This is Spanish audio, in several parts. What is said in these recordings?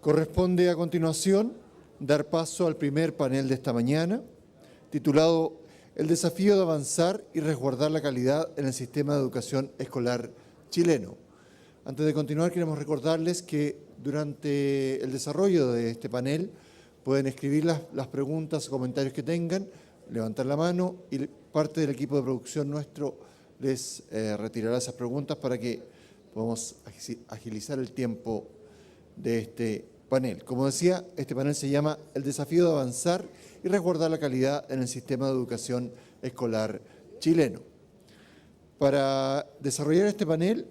Corresponde a continuación dar paso al primer panel de esta mañana, titulado El desafío de avanzar y resguardar la calidad en el sistema de educación escolar chileno. Antes de continuar, queremos recordarles que durante el desarrollo de este panel pueden escribir las preguntas o comentarios que tengan, levantar la mano y parte del equipo de producción nuestro les retirará esas preguntas para que podamos agilizar el tiempo de este panel. Como decía, este panel se llama El desafío de avanzar y resguardar la calidad en el sistema de educación escolar chileno. Para desarrollar este panel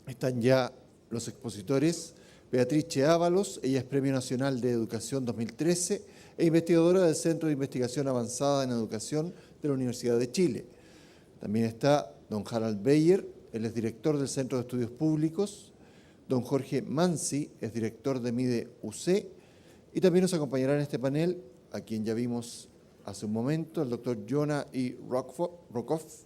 están ya los expositores. Beatriz Ábalos, ella es Premio Nacional de Educación 2013 e investigadora del Centro de Investigación Avanzada en Educación de la Universidad de Chile. También está don Harald Beyer, él es director del Centro de Estudios Públicos. Don Jorge Mansi es director de MIDE UC. Y también nos acompañará en este panel, a quien ya vimos hace un momento, el doctor Jonah E. Rockhoff,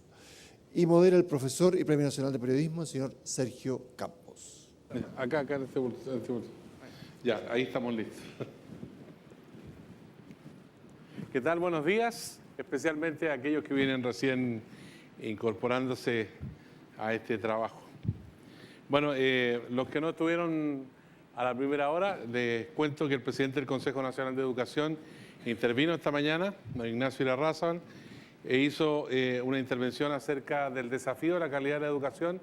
y modera el profesor y Premio Nacional de Periodismo, el señor Sergio Campos. Acá en este bolso. Ya, ahí estamos listos. ¿Qué tal? Buenos días, especialmente a aquellos que vienen recién incorporándose a este trabajo. Bueno, los que no estuvieron a la primera hora, les cuento que el presidente del Consejo Nacional de Educación intervino esta mañana, don Ignacio Irarrázaval, e hizo una intervención acerca del desafío de la calidad de la educación,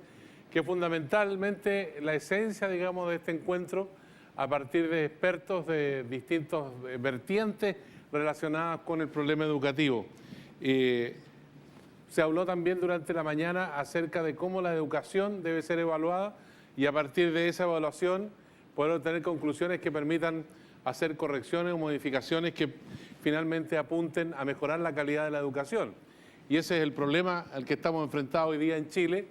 que es fundamentalmente la esencia, digamos, de este encuentro, a partir de expertos de distintos vertientes relacionadas con el problema educativo. Se habló también durante la mañana acerca de cómo la educación debe ser evaluada y a partir de esa evaluación poder obtener conclusiones que permitan hacer correcciones o modificaciones que finalmente apunten a mejorar la calidad de la educación. Y ese es el problema al que estamos enfrentados hoy día en Chile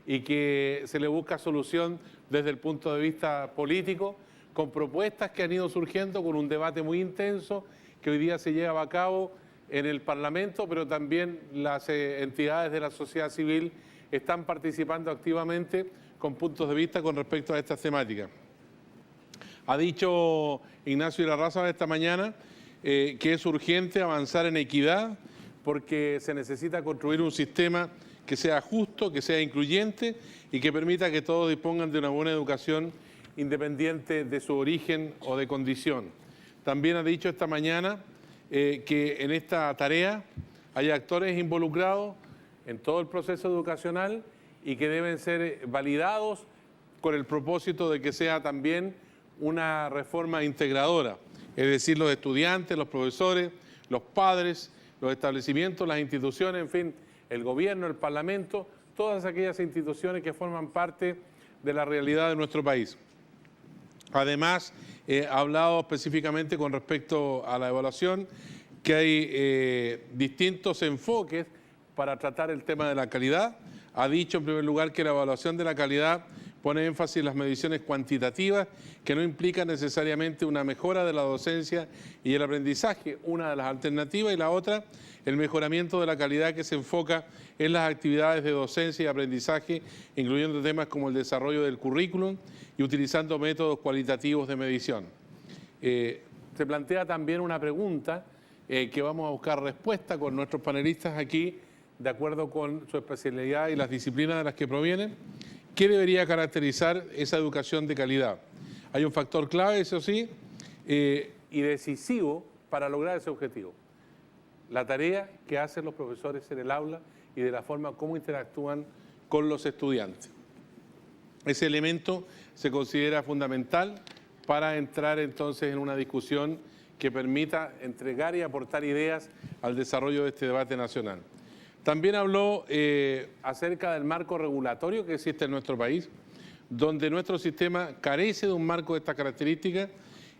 y que se le busca solución desde el punto de vista político, con propuestas que han ido surgiendo, con un debate muy intenso que hoy día se lleva a cabo en el Parlamento, pero también las entidades de la sociedad civil están participando activamente con puntos de vista con respecto a estas temáticas. Ha dicho Ignacio Irarrázaval esta mañana que es urgente avanzar en equidad porque se necesita construir un sistema que sea justo, que sea incluyente y que permita que todos dispongan de una buena educación independiente de su origen o de condición. También ha dicho esta mañana que en esta tarea hay actores involucrados en todo el proceso educacional y que deben ser validados con el propósito de que sea también una reforma integradora, es decir, los estudiantes, los profesores, los padres, los establecimientos, las instituciones, en fin, el gobierno, el Parlamento, todas aquellas instituciones que forman parte de la realidad de nuestro país. Además, ha hablado específicamente con respecto a la evaluación, que hay distintos enfoques para tratar el tema de la calidad. Ha dicho en primer lugar que la evaluación de la calidad pone énfasis en las mediciones cuantitativas que no implican necesariamente una mejora de la docencia y el aprendizaje, una de las alternativas, y la otra, el mejoramiento de la calidad que se enfoca en las actividades de docencia y aprendizaje, incluyendo temas como el desarrollo del currículum y utilizando métodos cualitativos de medición. Se plantea también una pregunta que vamos a buscar respuesta con nuestros panelistas aquí, de acuerdo con su especialidad y las disciplinas de las que provienen. ¿Qué debería caracterizar esa educación de calidad? Hay un factor clave, eso sí, y decisivo para lograr ese objetivo. La tarea que hacen los profesores en el aula y de la forma como interactúan con los estudiantes. Ese elemento se considera fundamental para entrar entonces en una discusión que permita entregar y aportar ideas al desarrollo de este debate nacional. También habló acerca del marco regulatorio que existe en nuestro país, donde nuestro sistema carece de un marco de estas características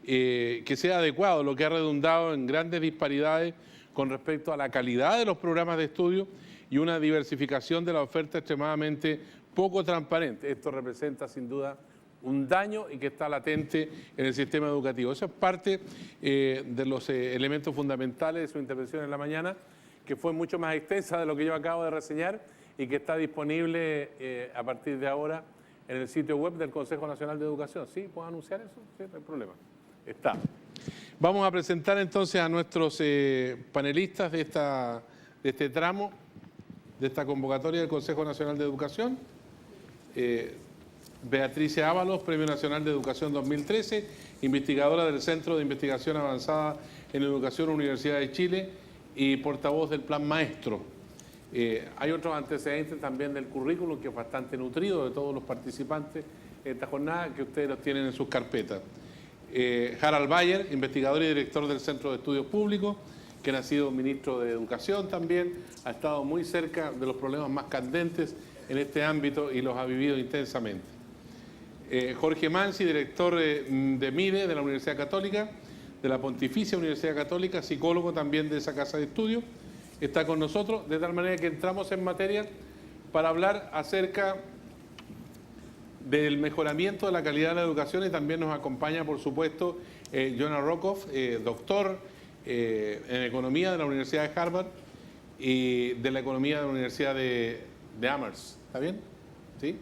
que sea adecuado, lo que ha redundado en grandes disparidades con respecto a la calidad de los programas de estudio y una diversificación de la oferta extremadamente poco transparente. Esto representa sin duda un daño y que está latente en el sistema educativo. Eso es parte de los elementos fundamentales de su intervención en la mañana, que fue mucho más extensa de lo que yo acabo de reseñar y que está disponible a partir de ahora en el sitio web del Consejo Nacional de Educación. ¿Sí? ¿Puedo anunciar eso? Sí, no hay problema. Está. Vamos a presentar entonces a nuestros panelistas de este tramo, de esta convocatoria del Consejo Nacional de Educación. Beatriz Ábalos, Premio Nacional de Educación 2013, investigadora del Centro de Investigación Avanzada en Educación Universidad de Chile y portavoz del Plan Maestro. Hay otros antecedentes también del currículum que es bastante nutrido de todos los participantes en esta jornada que ustedes los tienen en sus carpetas. Harald Bayer, investigador y director del Centro de Estudios Públicos, que ha sido ministro de Educación también, ha estado muy cerca de los problemas más candentes en este ámbito y los ha vivido intensamente. Jorge Mansi, director de MIDE de la Universidad Católica, de la Pontificia Universidad Católica, psicólogo también de esa casa de estudio, está con nosotros, de tal manera que entramos en materia para hablar acerca del mejoramiento de la calidad de la educación y también nos acompaña, por supuesto, Jonah Rokoff, doctor en Economía de la Universidad de Harvard y de la Economía de la Universidad de Amherst. ¿Está bien? ¿Sí?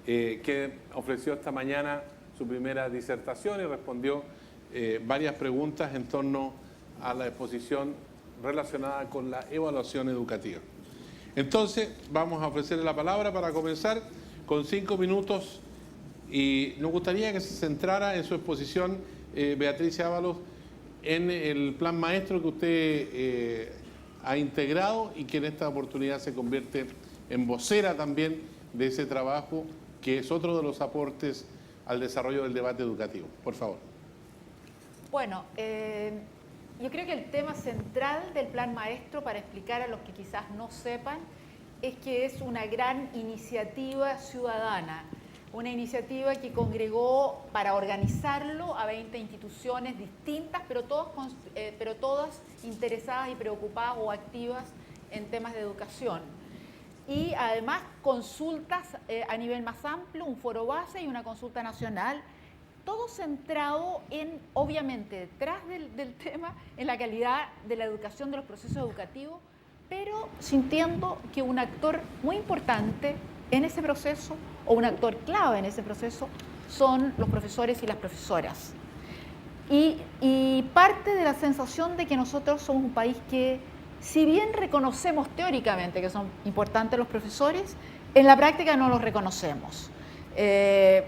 Que ofreció esta mañana su primera disertación y respondió varias preguntas en torno a la exposición relacionada con la evaluación educativa. Entonces, vamos a ofrecerle la palabra para comenzar con 5 minutos y nos gustaría que se centrara en su exposición, Beatriz Ábalos, en el plan maestro que usted ha integrado y que en esta oportunidad se convierte en vocera también de ese trabajo, que es otro de los aportes al desarrollo del debate educativo. Por favor. Bueno, yo creo que el tema central del plan maestro, para explicar a los que quizás no sepan, es que es una gran iniciativa ciudadana, una iniciativa que congregó para organizarlo a 20 instituciones distintas, pero todas interesadas y preocupadas o activas en temas de educación. Y además consultas a nivel más amplio, un foro base y una consulta nacional, todo centrado en, obviamente, detrás del tema, en la calidad de la educación, de los procesos educativos, pero sintiendo que un actor muy importante en ese proceso, o un actor clave en ese proceso, son los profesores y las profesoras. Y parte de la sensación de que nosotros somos un país que, si bien reconocemos teóricamente que son importantes los profesores, en la práctica no los reconocemos.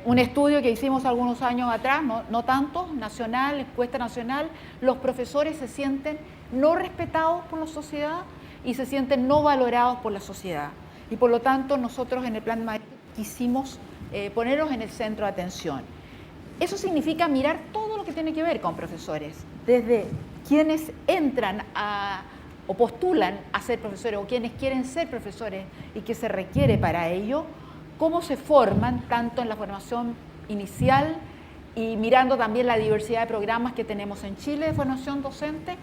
Un estudio que hicimos algunos años atrás, no tanto, nacional, encuesta nacional, los profesores se sienten no respetados por la sociedad y se sienten no valorados por la sociedad. Y por lo tanto nosotros en el plan maestro quisimos ponerlos en el centro de atención. Eso significa mirar todo lo que tiene que ver con profesores, desde quienes entran o postulan a ser profesores o quienes quieren ser profesores y qué se requiere para ello, cómo se forman tanto en la formación inicial y mirando también la diversidad de programas que tenemos en Chile de formación docente,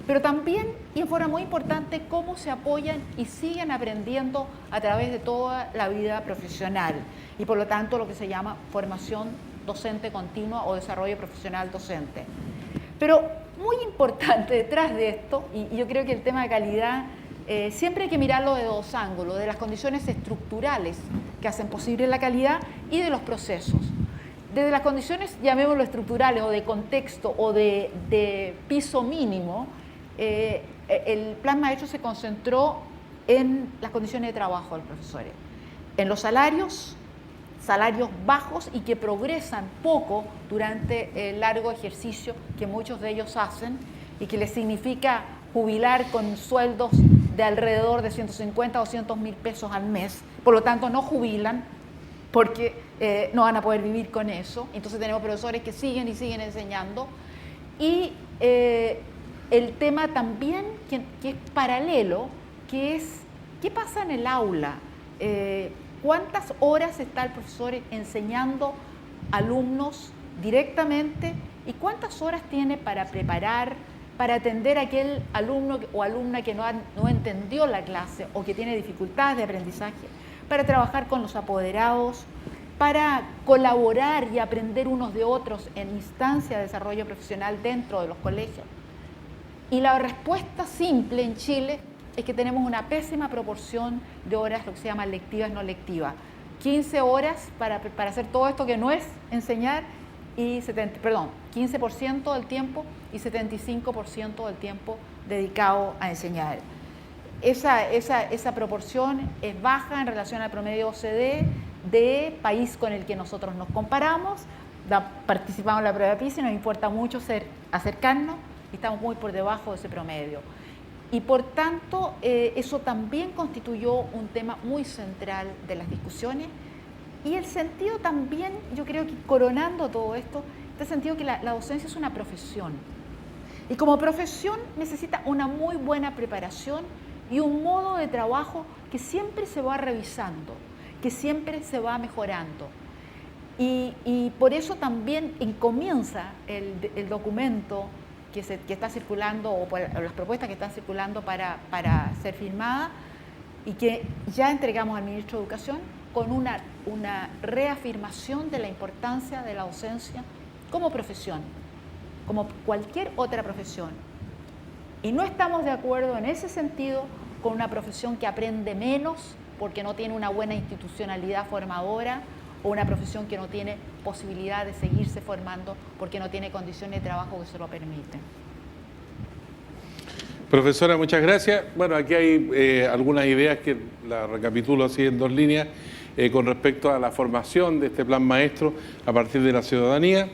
pero también, y en forma muy importante, cómo se apoyan y siguen aprendiendo a través de toda la vida profesional y por lo tanto lo que se llama formación docente continua o desarrollo profesional docente. Pero muy importante detrás de esto, y yo creo que el tema de calidad siempre hay que mirarlo de dos ángulos, de las condiciones estructurales que hacen posible la calidad y de los procesos. Desde las condiciones, llamémoslo estructurales o de contexto o de piso mínimo, el plan maestro se concentró en las condiciones de trabajo de los profesores, en los salarios bajos y que progresan poco durante el largo ejercicio que muchos de ellos hacen y que les significa jubilar con sueldos de alrededor de 150 o 200 mil pesos al mes, por lo tanto no jubilan porque no van a poder vivir con eso. Entonces tenemos profesores que siguen y siguen enseñando y el tema también que es paralelo, que es ¿qué pasa en el aula? ¿Cuántas horas está el profesor enseñando alumnos directamente y cuántas horas tiene para preparar, para atender a aquel alumno o alumna que no entendió la clase o que tiene dificultades de aprendizaje, para trabajar con los apoderados, para colaborar y aprender unos de otros en instancia de desarrollo profesional dentro de los colegios? Y la respuesta simple en Chile es que tenemos una pésima proporción de horas, lo que se llama lectivas no lectivas. 15 horas para hacer todo esto que no es enseñar, y 15% del tiempo y 75% del tiempo dedicado a enseñar. Esa proporción es baja en relación al promedio OCDE de país con el que nosotros nos comparamos. Participamos en la prueba PISA y nos importa mucho acercarnos, y estamos muy por debajo de ese promedio. Y por tanto, eso también constituyó un tema muy central de las discusiones, y el sentido también, yo creo que coronando todo esto, este sentido que la docencia es una profesión, y como profesión necesita una muy buena preparación y un modo de trabajo que siempre se va revisando, que siempre se va mejorando. Y por eso también comienza el documento que está circulando, o las propuestas que están circulando para ser firmadas, y que ya entregamos al Ministro de Educación, con una reafirmación de la importancia de la docencia como profesión, como cualquier otra profesión. Y no estamos de acuerdo en ese sentido con una profesión que aprende menos porque no tiene una buena institucionalidad formadora, o una profesión que no tiene posibilidad de seguirse formando porque no tiene condiciones de trabajo que se lo permiten. Profesora, muchas gracias. Bueno, aquí hay algunas ideas que la recapitulo así en 2 líneas con respecto a la formación de este plan maestro a partir de la ciudadanía,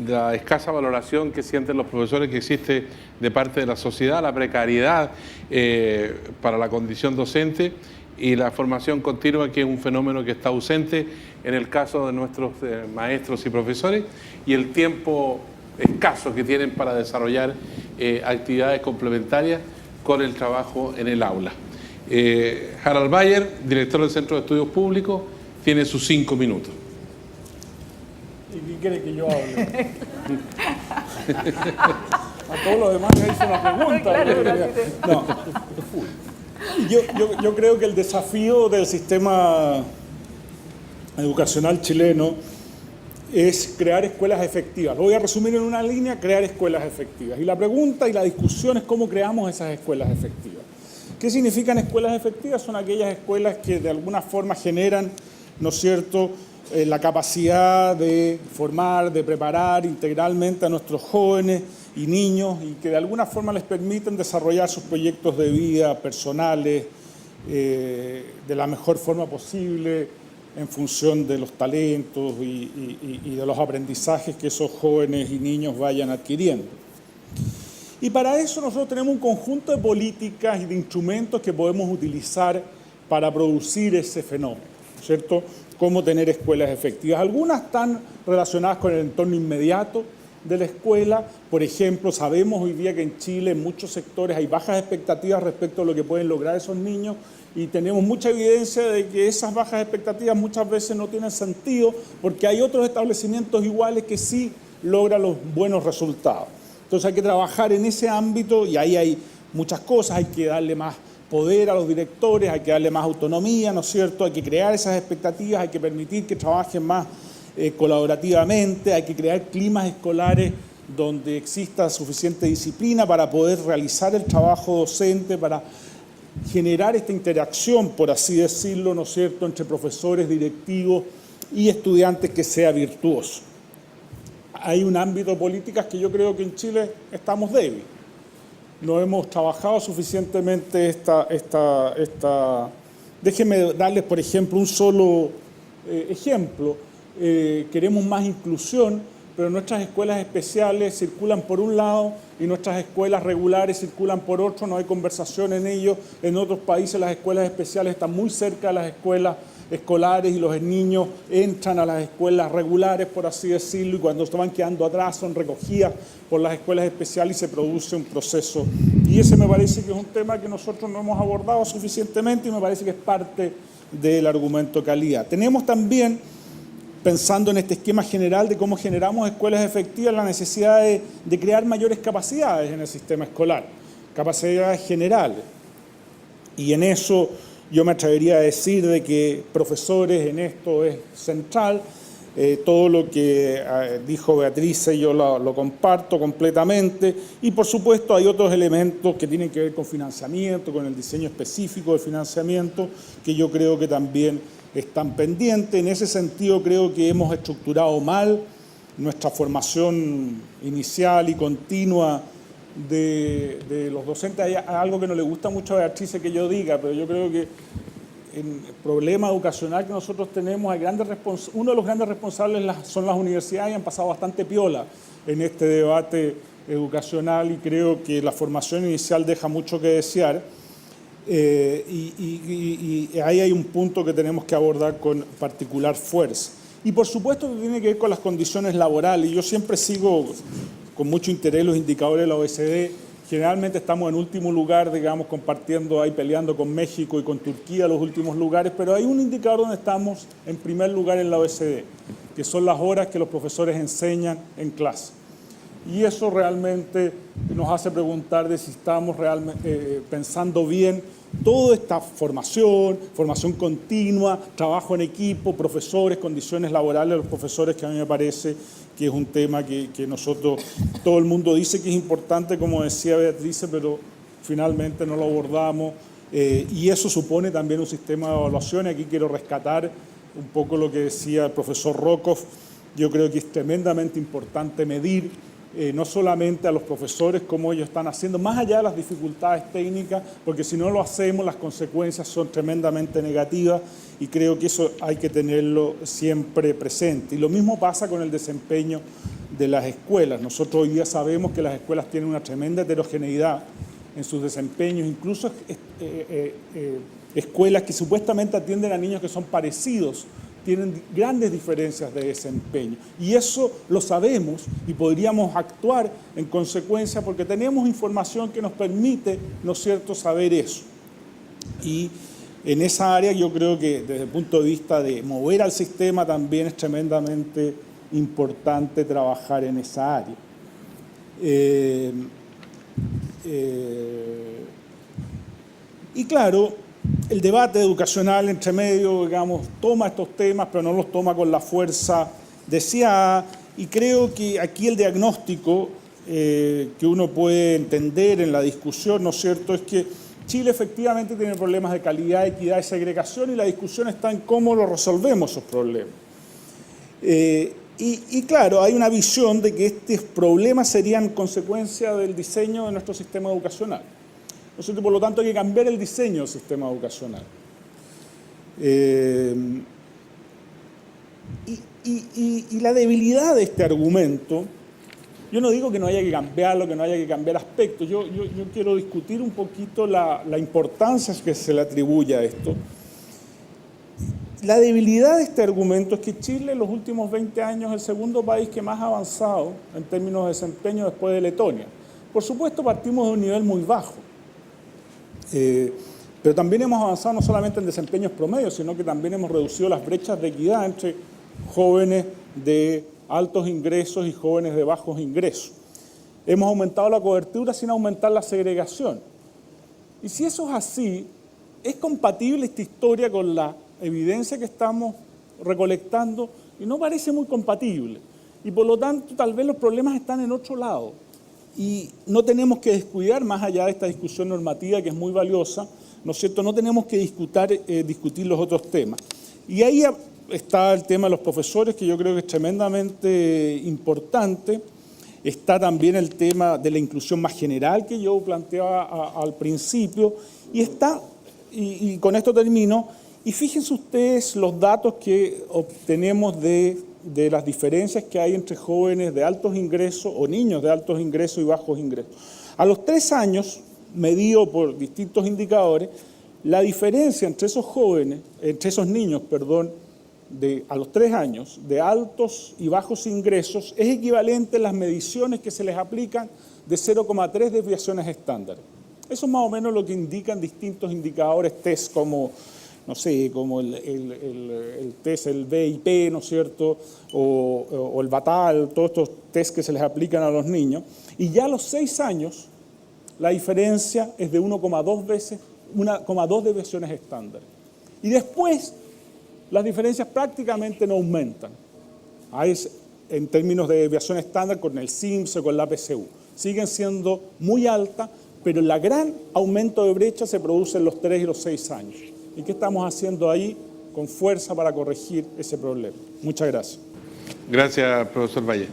la escasa valoración que sienten los profesores que existe de parte de la sociedad, la precariedad para la condición docente, y la formación continua, que es un fenómeno que está ausente en el caso de nuestros maestros y profesores, y el tiempo escaso que tienen para desarrollar actividades complementarias con el trabajo en el aula. Harald Bayer, director del Centro de Estudios Públicos, tiene sus 5 minutos. ¿Y qué quiere que yo hable? A todos los demás les hice una pregunta. No. Yo creo que el desafío del sistema educacional chileno es crear escuelas efectivas. Lo voy a resumir en una línea: crear escuelas efectivas. Y la pregunta y la discusión es cómo creamos esas escuelas efectivas. ¿Qué significan escuelas efectivas? Son aquellas escuelas que de alguna forma generan, ¿no es cierto?, la capacidad de formar, de preparar integralmente a nuestros jóvenes y niños, y que de alguna forma les permiten desarrollar sus proyectos de vida personales de la mejor forma posible, en función de los talentos y de los aprendizajes que esos jóvenes y niños vayan adquiriendo. Y para eso nosotros tenemos un conjunto de políticas y de instrumentos que podemos utilizar para producir ese fenómeno, ¿cierto? Cómo tener escuelas efectivas. Algunas están relacionadas con el entorno inmediato de la escuela. Por ejemplo, sabemos hoy día que en Chile, en muchos sectores, hay bajas expectativas respecto a lo que pueden lograr esos niños, y tenemos mucha evidencia de que esas bajas expectativas muchas veces no tienen sentido, porque hay otros establecimientos iguales que sí logran los buenos resultados. Entonces hay que trabajar en ese ámbito, y ahí hay muchas cosas. Hay que darle más poder a los directores, hay que darle más autonomía, ¿no es cierto? Hay que crear esas expectativas, hay que permitir que trabajen más colaborativamente, hay que crear climas escolares donde exista suficiente disciplina para poder realizar el trabajo docente, para generar esta interacción, por así decirlo, ¿no es cierto?, entre profesores, directivos y estudiantes que sea virtuoso. Hay un ámbito de políticas que yo creo que en Chile estamos débiles. No hemos trabajado suficientemente Déjenme darles, por ejemplo, un solo ejemplo. Queremos más inclusión, pero nuestras escuelas especiales circulan por un lado y nuestras escuelas regulares circulan por otro. No hay conversación en ello. En otros países las escuelas especiales están muy cerca de las escuelas escolares, y los niños entran a las escuelas regulares, por así decirlo, y cuando se van quedando atrás son recogidas por las escuelas especiales y se produce un proceso. Y ese me parece que es un tema que nosotros no hemos abordado suficientemente, y me parece que es parte del argumento de calidad. Tenemos también, pensando en este esquema general de cómo generamos escuelas efectivas, la necesidad de crear mayores capacidades en el sistema escolar, capacidades generales. Y en eso yo me atrevería a decir de que profesores en esto es central. Todo lo que dijo Beatriz yo lo comparto completamente. Y por supuesto hay otros elementos que tienen que ver con financiamiento, con el diseño específico del financiamiento, que yo creo que también están pendientes. En ese sentido creo que hemos estructurado mal nuestra formación inicial y continua de los docentes. Hay algo que no le gusta mucho a Beatriz que yo diga, pero yo creo que en el problema educacional que nosotros tenemos, hay uno de los grandes responsables son las universidades, y han pasado bastante piola en este debate educacional, y creo que la formación inicial deja mucho que desear. Y ahí hay un punto que tenemos que abordar con particular fuerza. Y por supuesto que tiene que ver con las condiciones laborales. Yo siempre sigo con mucho interés los indicadores de la OECD. Generalmente estamos en último lugar, digamos, compartiendo ahí, peleando con México y con Turquía los últimos lugares, pero hay un indicador donde estamos en primer lugar en la OECD, que son las horas que los profesores enseñan en clase. Y eso realmente nos hace preguntar de si estamos realmente pensando bien toda esta formación continua, trabajo en equipo, profesores, condiciones laborales de los profesores, que a mí me parece que es un tema que nosotros, todo el mundo dice que es importante, como decía Beatriz, pero finalmente no lo abordamos. Y eso supone también un sistema de evaluación, y aquí quiero rescatar un poco lo que decía el profesor Rokoff. Yo creo que es tremendamente importante medir no solamente a los profesores cómo ellos están haciendo, más allá de las dificultades técnicas, porque si no lo hacemos las consecuencias son tremendamente negativas, y creo que eso hay que tenerlo siempre presente. Y lo mismo pasa con el desempeño de las escuelas. Nosotros hoy día sabemos que las escuelas tienen una tremenda heterogeneidad en sus desempeños, incluso escuelas que supuestamente atienden a niños que son parecidos, tienen grandes diferencias de desempeño. Y eso lo sabemos y podríamos actuar en consecuencia porque tenemos información que nos permite, ¿no es cierto?, saber eso. Y en esa área yo creo que desde el punto de vista de mover al sistema también es tremendamente importante trabajar en esa área. Y claro, el debate educacional entre medio, digamos, toma estos temas, pero no los toma con la fuerza deseada, y creo que aquí el diagnóstico que uno puede entender en la discusión, ¿no es cierto?, es que Chile efectivamente tiene problemas de calidad, equidad y segregación, y la discusión está en cómo lo resolvemos esos problemas. Y claro, hay una visión de que estos problemas serían consecuencia del diseño de nuestro sistema educacional. ¿No es cierto? Por lo tanto, hay que cambiar el diseño del sistema educacional. Y la debilidad de este argumento, yo no digo que no haya que cambiarlo, que no haya que cambiar aspectos, yo quiero discutir un poquito la importancia que se le atribuye a esto. La debilidad de este argumento es que Chile en los últimos 20 años es el segundo país que más ha avanzado en términos de desempeño después de Letonia. Por supuesto, partimos de un nivel muy bajo. Pero también hemos avanzado no solamente en desempeños promedios, sino que también hemos reducido las brechas de equidad entre jóvenes de altos ingresos y jóvenes de bajos ingresos. Hemos aumentado la cobertura sin aumentar la segregación. Y si eso es así, ¿es compatible esta historia con la evidencia que estamos recolectando? Y no parece muy compatible. Y por lo tanto, tal vez los problemas están en otro lado. Y no tenemos que descuidar, más allá de esta discusión normativa que es muy valiosa, ¿no es cierto?, no tenemos que discutir los otros temas. Y ahí está el tema de los profesores, que yo creo que es tremendamente importante. Está también el tema de la inclusión más general que yo planteaba al principio. Y con esto termino. Y fíjense ustedes los datos que obtenemos de las diferencias que hay entre jóvenes de altos ingresos o niños de altos ingresos y bajos ingresos. A los 3 años, medido por distintos indicadores, la diferencia entre esos jóvenes, entre esos niños, a los 3 años, de altos y bajos ingresos, es equivalente a las mediciones que se les aplican de 0,3 desviaciones estándar. Eso es más o menos lo que indican distintos indicadores test como, no sé, como el test, el BIP, ¿no es cierto?, o el BATAL, todos estos test que se les aplican a los niños. Y ya a los 6 años, la diferencia es de 1,2 desviaciones estándar. Y después, las diferencias prácticamente no aumentan. En términos de desviación estándar con el SIMS o con la APCU. Siguen siendo muy altas, pero el gran aumento de brecha se produce en los 3 y los 6 años. ¿Y qué estamos haciendo ahí? con fuerza para corregir ese problema. Muchas gracias. Gracias, profesor Valle.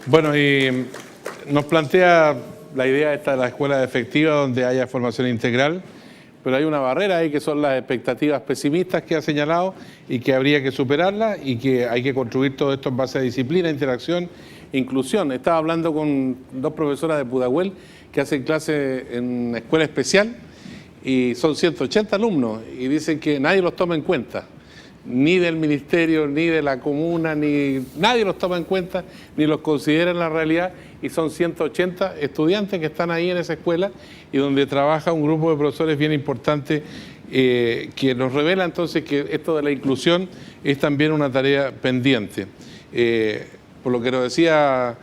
Bueno, y nos plantea la idea esta de la escuela efectiva donde haya formación integral, pero hay una barrera ahí que son las expectativas pesimistas que ha señalado y que habría que superarlas y que hay que construir todo esto en base a disciplina, interacción e inclusión. Estaba hablando con dos profesoras de Pudahuel que hacen clase en una escuela especial y son 180 alumnos y dicen que nadie los toma en cuenta, ni del ministerio, ni de la comuna, ni nadie los toma en cuenta, ni los considera en la realidad, y son 180 estudiantes que están ahí en esa escuela y donde trabaja un grupo de profesores bien importante que nos revela entonces que esto de la inclusión es también una tarea pendiente. Por lo que nos decía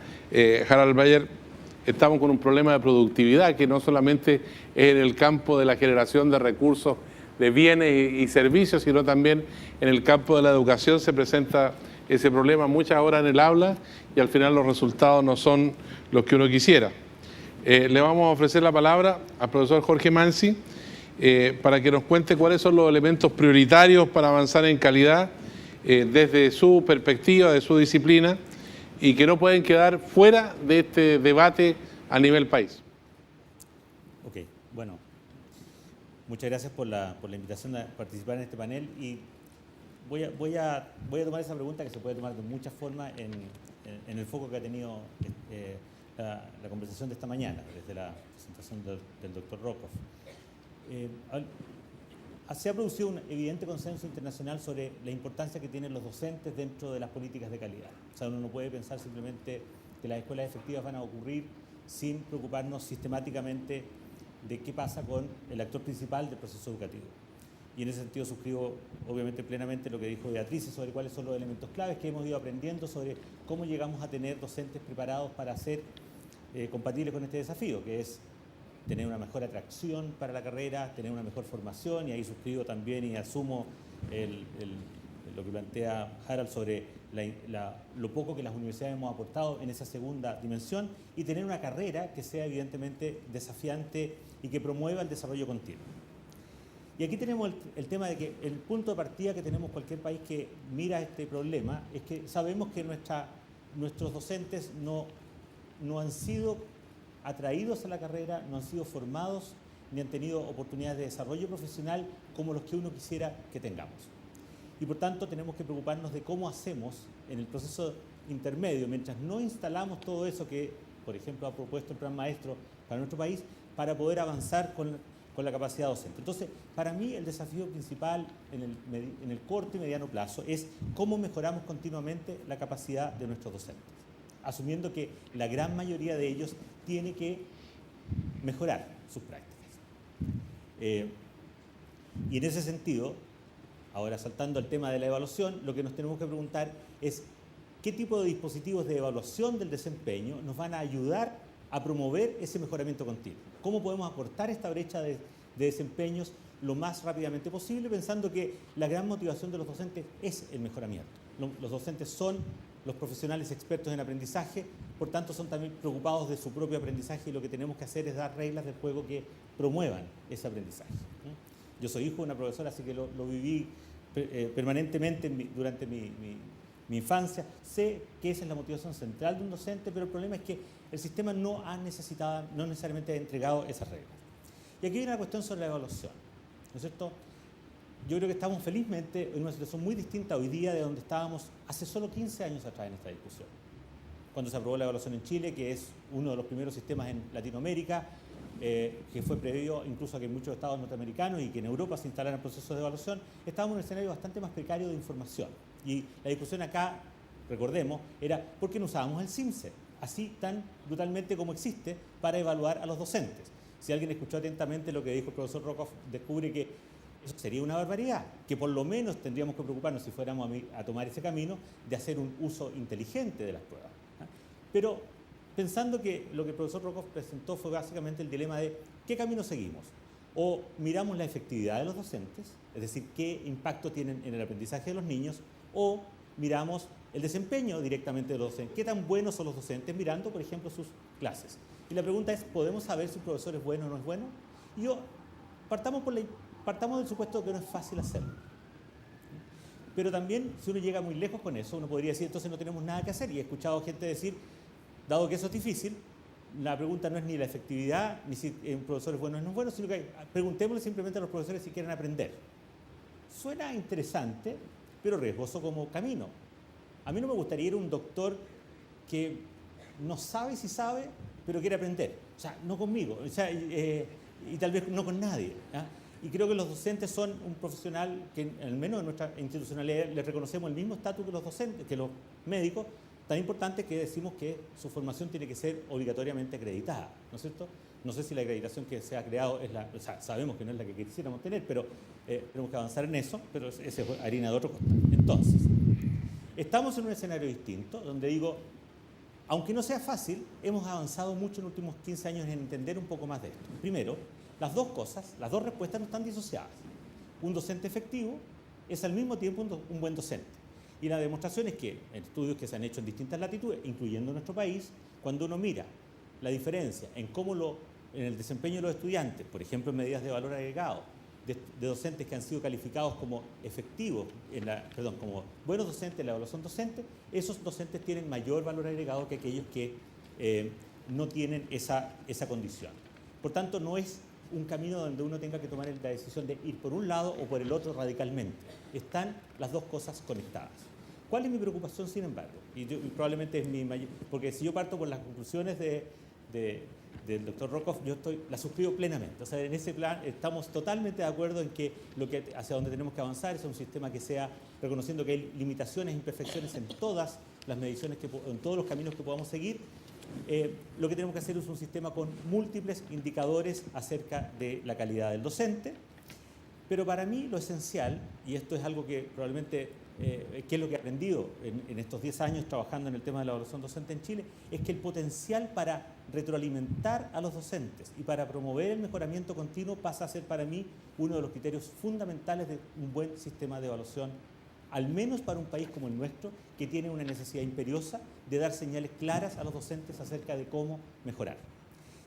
Harald Bayer, estamos con un problema de productividad que no solamente es en el campo de la generación de recursos, de bienes y servicios, sino también en el campo de la educación se presenta ese problema, muchas horas en el aula y al final los resultados no son los que uno quisiera. Le vamos a ofrecer la palabra al profesor Jorge Mansi para que nos cuente cuáles son los elementos prioritarios para avanzar en calidad desde su perspectiva, de su disciplina, y que no pueden quedar fuera de este debate a nivel país. Ok, bueno, muchas gracias por la invitación a participar en este panel y voy a tomar esa pregunta que se puede tomar de muchas formas en el foco que ha tenido la conversación de esta mañana, desde la presentación del doctor Rokov. Se ha producido un evidente consenso internacional sobre la importancia que tienen los docentes dentro de las políticas de calidad. O sea, uno no puede pensar simplemente que las escuelas efectivas van a ocurrir sin preocuparnos sistemáticamente de qué pasa con el actor principal del proceso educativo. Y en ese sentido suscribo obviamente plenamente lo que dijo Beatriz sobre cuáles son los elementos claves que hemos ido aprendiendo sobre cómo llegamos a tener docentes preparados para ser compatibles con este desafío, que es tener una mejor atracción para la carrera, tener una mejor formación, y ahí suscribo también y asumo lo que plantea Harald sobre lo poco que las universidades hemos aportado en esa segunda dimensión, y tener una carrera que sea evidentemente desafiante y que promueva el desarrollo continuo. Y aquí tenemos el tema de que el punto de partida que tenemos cualquier país que mira este problema es que sabemos que nuestros docentes no han sido atraídos a la carrera, no han sido formados ni han tenido oportunidades de desarrollo profesional como los que uno quisiera que tengamos. Y por tanto tenemos que preocuparnos de cómo hacemos en el proceso intermedio, mientras no instalamos todo eso que, por ejemplo, ha propuesto el Plan Maestro para nuestro país, para poder avanzar con la capacidad docente. Entonces, para mí el desafío principal en el corto y mediano plazo es cómo mejoramos continuamente la capacidad de nuestros docentes, asumiendo que la gran mayoría de ellos tiene que mejorar sus prácticas. Y en ese sentido, ahora saltando al tema de la evaluación, lo que nos tenemos que preguntar es qué tipo de dispositivos de evaluación del desempeño nos van a ayudar a promover ese mejoramiento continuo. ¿Cómo podemos acortar esta brecha de desempeños lo más rápidamente posible, pensando que la gran motivación de los docentes es el mejoramiento? Los docentes son los profesionales expertos en aprendizaje, por tanto son también preocupados de su propio aprendizaje, y lo que tenemos que hacer es dar reglas del juego que promuevan ese aprendizaje. Yo soy hijo de una profesora, así que lo viví permanentemente durante mi infancia. Sé que esa es la motivación central de un docente, pero el problema es que el sistema no necesariamente ha entregado esas reglas. Y aquí hay una cuestión sobre la evaluación, ¿no es cierto? Yo creo que estamos felizmente en una situación muy distinta hoy día de donde estábamos hace solo 15 años atrás en esta discusión, cuando se aprobó la evaluación en Chile, que es uno de los primeros sistemas en Latinoamérica, que fue previo incluso a que en muchos estados norteamericanos y que en Europa se instalaran procesos de evaluación. Estábamos en un escenario bastante más precario de información. Y la discusión acá, recordemos, era ¿por qué no usábamos el CIMSE? Así tan brutalmente como existe para evaluar a los docentes. Si alguien escuchó atentamente lo que dijo el profesor Rokov, descubre que eso sería una barbaridad, que por lo menos tendríamos que preocuparnos, si fuéramos a tomar ese camino, de hacer un uso inteligente de las pruebas. Pero pensando que lo que el profesor Rokov presentó fue básicamente el dilema de ¿qué camino seguimos? O miramos la efectividad de los docentes, es decir, qué impacto tienen en el aprendizaje de los niños, o miramos el desempeño directamente de los docentes, qué tan buenos son los docentes mirando, por ejemplo, sus clases. Y la pregunta es, ¿podemos saber si un profesor es bueno o no es bueno? Y partamos del supuesto que no es fácil hacerlo. Pero también, si uno llega muy lejos con eso, uno podría decir, entonces no tenemos nada que hacer. Y he escuchado gente decir, dado que eso es difícil, la pregunta no es ni la efectividad, ni si un profesor es bueno o no es bueno, sino que preguntémosle simplemente a los profesores si quieren aprender. Suena interesante, pero riesgoso como camino. A mí no me gustaría ir a un doctor que no sabe si sabe, pero quiere aprender. O sea, no conmigo, o sea, y tal vez no con nadie. ¿Ah? Y creo que los docentes son un profesional que, al menos en nuestra institucionalidad, le reconocemos el mismo estatus que los docentes, que los médicos, tan importante que decimos que su formación tiene que ser obligatoriamente acreditada, ¿no es cierto? No sé si la acreditación que se ha creado es la, o sea, sabemos que no es la que quisiéramos tener, pero tenemos que avanzar en eso, pero esa es harina de otro costal. Entonces, estamos en un escenario distinto, donde digo, aunque no sea fácil, hemos avanzado mucho en los últimos 15 años en entender un poco más de esto. Primero, las dos cosas, las dos respuestas no están disociadas. Un docente efectivo es al mismo tiempo un buen docente. Y la demostración es que en estudios que se han hecho en distintas latitudes, incluyendo nuestro país, cuando uno mira la diferencia en en el desempeño de los estudiantes, por ejemplo en medidas de valor agregado, de docentes que han sido calificados como efectivos, como buenos docentes en la evaluación docente, esos docentes tienen mayor valor agregado que aquellos que no tienen esa condición. Por tanto, no es un camino donde uno tenga que tomar la decisión de ir por un lado o por el otro radicalmente. Están las dos cosas conectadas. ¿Cuál es mi preocupación, sin embargo? Y probablemente es mi mayor... Porque si yo parto por las conclusiones del doctor Rockoff, la suscribo plenamente. O sea, en ese plan estamos totalmente de acuerdo en que hacia donde tenemos que avanzar es un sistema que sea reconociendo que hay limitaciones e imperfecciones en todas las mediciones, en todos los caminos que podamos seguir. Lo que tenemos que hacer es un sistema con múltiples indicadores acerca de la calidad del docente, pero para mí lo esencial, y esto es algo que probablemente, que es lo que he aprendido en estos 10 años trabajando en el tema de la evaluación docente en Chile, es que el potencial para retroalimentar a los docentes y para promover el mejoramiento continuo pasa a ser para mí uno de los criterios fundamentales de un buen sistema de evaluación, al menos para un país como el nuestro, que tiene una necesidad imperiosa de dar señales claras a los docentes acerca de cómo mejorar.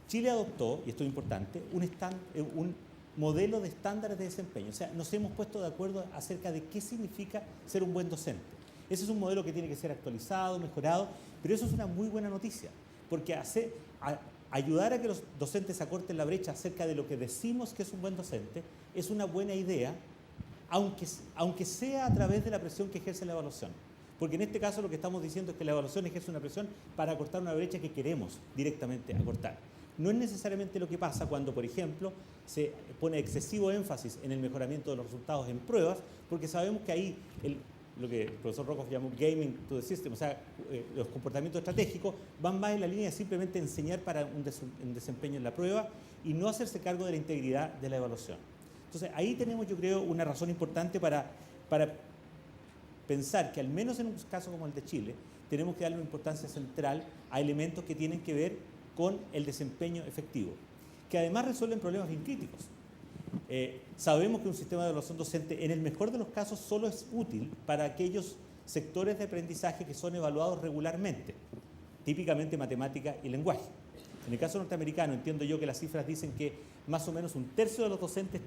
Chile adoptó, y esto es importante, un modelo de estándares de desempeño. O sea, nos hemos puesto de acuerdo acerca de qué significa ser un buen docente. Ese es un modelo que tiene que ser actualizado, mejorado, pero eso es una muy buena noticia, porque ayudar a que los docentes acorten la brecha acerca de lo que decimos que es un buen docente es una buena idea, aunque sea a través de la presión que ejerce la evaluación. Porque en este caso lo que estamos diciendo es que la evaluación ejerce una presión para acortar una brecha que queremos directamente acortar. No es necesariamente lo que pasa cuando, por ejemplo, se pone excesivo énfasis en el mejoramiento de los resultados en pruebas, porque sabemos que ahí lo que el profesor Rockoff llamó gaming to the system, o sea, los comportamientos estratégicos van más en la línea de simplemente enseñar para un desempeño en la prueba y no hacerse cargo de la integridad de la evaluación. Entonces, ahí tenemos, yo creo, una razón importante para pensar que, al menos en un caso como el de Chile, tenemos que darle una importancia central a elementos que tienen que ver con el desempeño efectivo, que además resuelven problemas bien críticos. Sabemos que un sistema de evaluación docente, en el mejor de los casos, solo es útil para aquellos sectores de aprendizaje que son evaluados regularmente, típicamente matemática y lenguaje. En el caso norteamericano, entiendo yo que las cifras dicen que más o menos un tercio de los docentes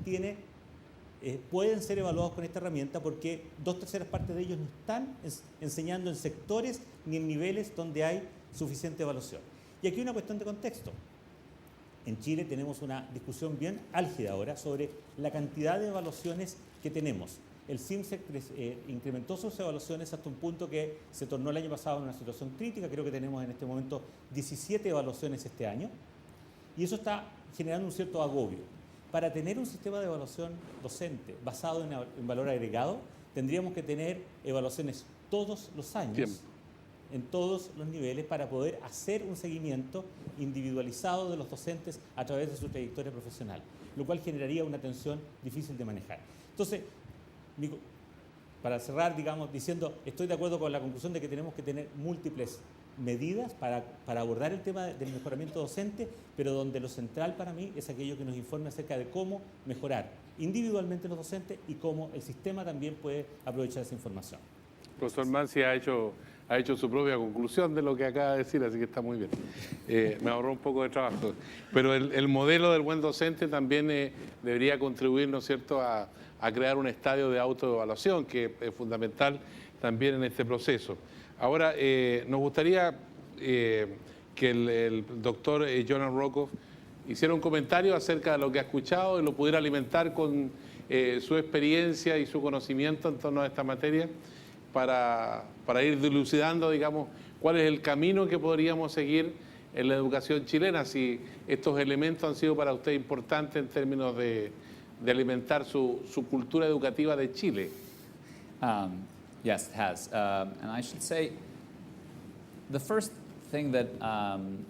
pueden ser evaluados con esta herramienta porque 2/3 partes de ellos no están enseñando en sectores ni en niveles donde hay suficiente evaluación. Y aquí hay una cuestión de contexto. En Chile tenemos una discusión bien álgida ahora sobre la cantidad de evaluaciones que tenemos. El CIMSEC incrementó sus evaluaciones hasta un punto que se tornó el año pasado en una situación crítica. Creo que tenemos en este momento 17 evaluaciones este año. Y eso está generando un cierto agobio. Para tener un sistema de evaluación docente basado en valor agregado, tendríamos que tener evaluaciones todos los años, en todos los niveles, para poder hacer un seguimiento individualizado de los docentes a través de su trayectoria profesional, lo cual generaría una tensión difícil de manejar. Entonces, para cerrar, digamos, diciendo, estoy de acuerdo con la conclusión de que tenemos que tener múltiples medidas para abordar el tema del mejoramiento docente, pero donde lo central para mí es aquello que nos informe acerca de cómo mejorar individualmente los docentes y cómo el sistema también puede aprovechar esa información. El profesor Mansi ha hecho ha hecho su propia conclusión de lo que acaba de decir, así que está muy bien. Me ahorró un poco de trabajo. Pero el modelo del buen docente también debería contribuir, ¿no es cierto?, a crear un estadio de autoevaluación, que es fundamental también en este proceso. Ahora, nos gustaría que el doctor Jonas Rokoff hiciera un comentario acerca de lo que ha escuchado y lo pudiera alimentar con su experiencia y su conocimiento en torno a esta materia para ir dilucidando, digamos, cuál es el camino que podríamos seguir en la educación chilena, si estos elementos han sido para usted importantes en términos de alimentar su cultura educativa de Chile. Yes, it has. And I should say, the first thing that I'm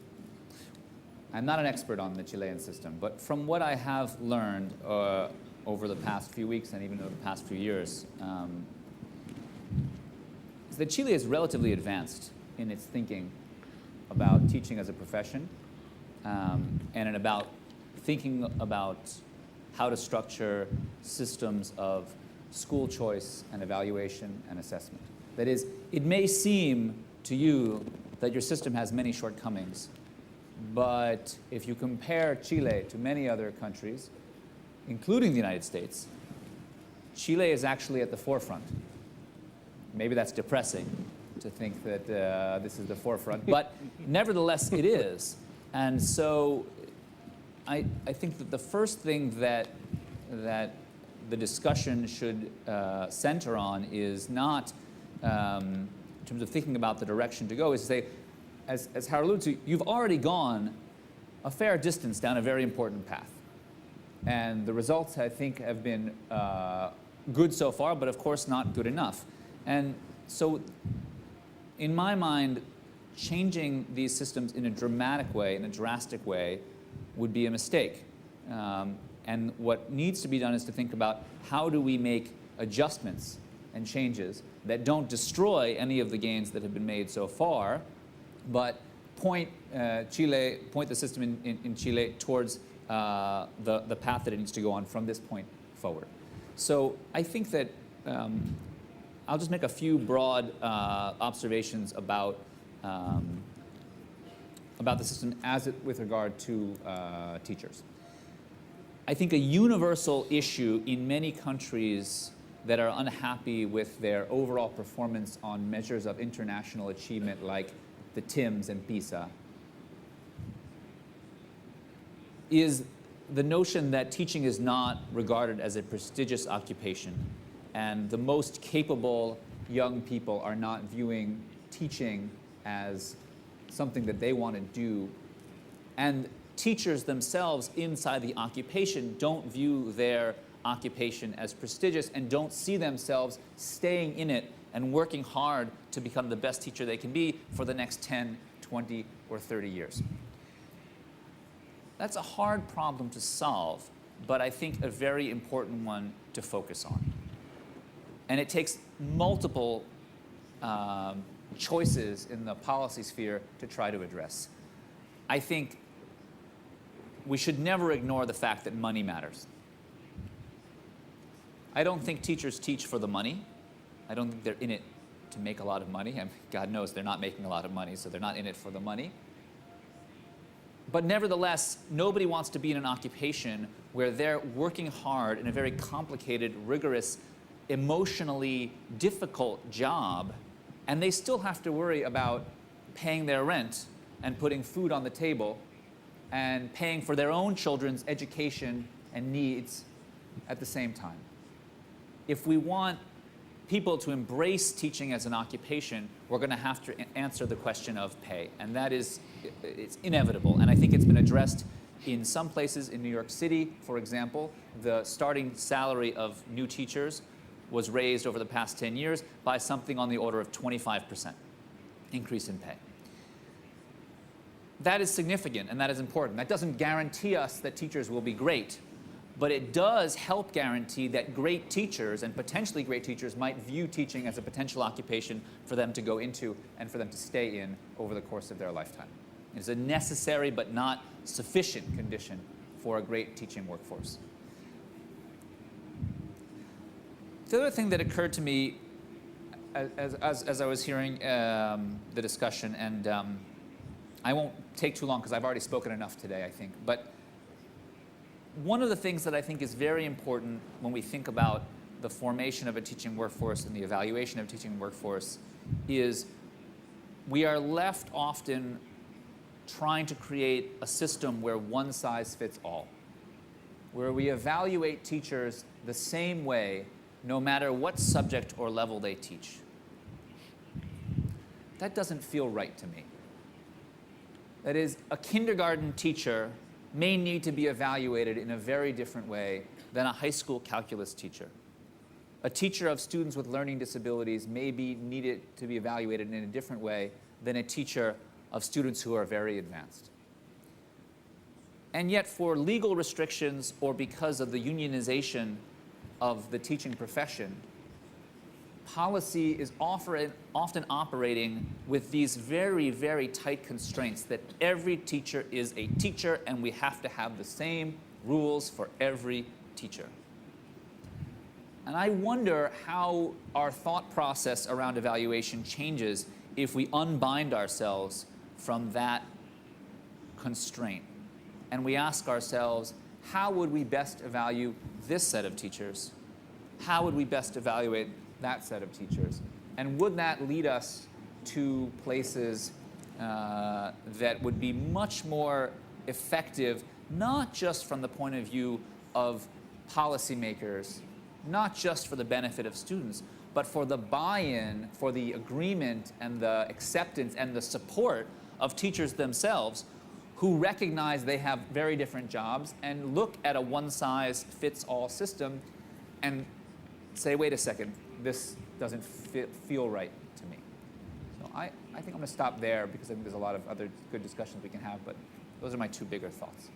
not an expert on the Chilean system, but from what I have learned over the past few weeks and even over the past few years, is that Chile is relatively advanced in its thinking about teaching as a profession and about thinking about how to structure systems of school choice and evaluation and assessment. That is, it may seem to you that your system has many shortcomings, but if you compare Chile to many other countries, including the United States, Chile is actually at the forefront. Maybe that's depressing to think that this is the forefront, but nevertheless it is. And so I think that the first thing that the discussion should center on is not, in terms of thinking about the direction to go, is to say, as Howard alluded to, you've already gone a fair distance down a very important path. And the results, I think, have been good so far, but of course not good enough. And so, in my mind, changing these systems in a dramatic way, in a drastic way, would be a mistake. And what needs to be done is to think about how do we make adjustments and changes that don't destroy any of the gains that have been made so far, but point the system in Chile towards the path that it needs to go on from this point forward. So I think that I'll just make a few broad observations about the system as it with regard to teachers. I think a universal issue in many countries that are unhappy with their overall performance on measures of international achievement like the TIMSS and PISA is the notion that teaching is not regarded as a prestigious occupation, and the most capable young people are not viewing teaching as something that they want to do. And teachers themselves inside the occupation don't view their occupation as prestigious and don't see themselves staying in it and working hard to become the best teacher they can be for the next 10, 20, or 30 years. That's a hard problem to solve, but I think a very important one to focus on. And it takes multiple choices in the policy sphere to try to address. I think we should never ignore the fact that money matters. I don't think teachers teach for the money. I don't think they're in it to make a lot of money. I mean, God knows they're not making a lot of money, so they're not in it for the money. But nevertheless, nobody wants to be in an occupation where they're working hard in a very complicated, rigorous, emotionally difficult job, and they still have to worry about paying their rent and putting food on the table and paying for their own children's education and needs at the same time. If we want people to embrace teaching as an occupation, we're going to have to answer the question of pay. And that is, it's inevitable. And I think it's been addressed in some places. In New York City, for example, the starting salary of new teachers was raised over the past 10 years by something on the order of 25% increase in pay. That is significant and that is important. That doesn't guarantee us that teachers will be great, but it does help guarantee that great teachers and potentially great teachers might view teaching as a potential occupation for them to go into and for them to stay in over the course of their lifetime. It's a necessary but not sufficient condition for a great teaching workforce. The other thing that occurred to me as I was hearing the discussion, and I won't take too long because I've already spoken enough today, I think. But one of the things that I think is very important when we think about the formation of a teaching workforce and the evaluation of a teaching workforce is we are left often trying to create a system where one size fits all, where we evaluate teachers the same way no matter what subject or level they teach. That doesn't feel right to me. That is, a kindergarten teacher may need to be evaluated in a very different way than a high school calculus teacher. A teacher of students with learning disabilities may be needed to be evaluated in a different way than a teacher of students who are very advanced. And yet, for legal restrictions or because of the unionization of the teaching profession, policy is often operating with these very, very tight constraints that every teacher is a teacher and we have to have the same rules for every teacher. And I wonder how our thought process around evaluation changes if we unbind ourselves from that constraint. And we ask ourselves, how would we best evaluate this set of teachers? How would we best evaluate that set of teachers? And would that lead us to places that would be much more effective, not just from the point of view of policymakers, not just for the benefit of students, but for the buy-in, for the agreement and the acceptance and the support of teachers themselves who recognize they have very different jobs and look at a one-size-fits-all system and say, wait a second, this doesn't feel right to me. So I think I'm going to stop there because I think there's a lot of other good discussions we can have, but those are my two bigger thoughts.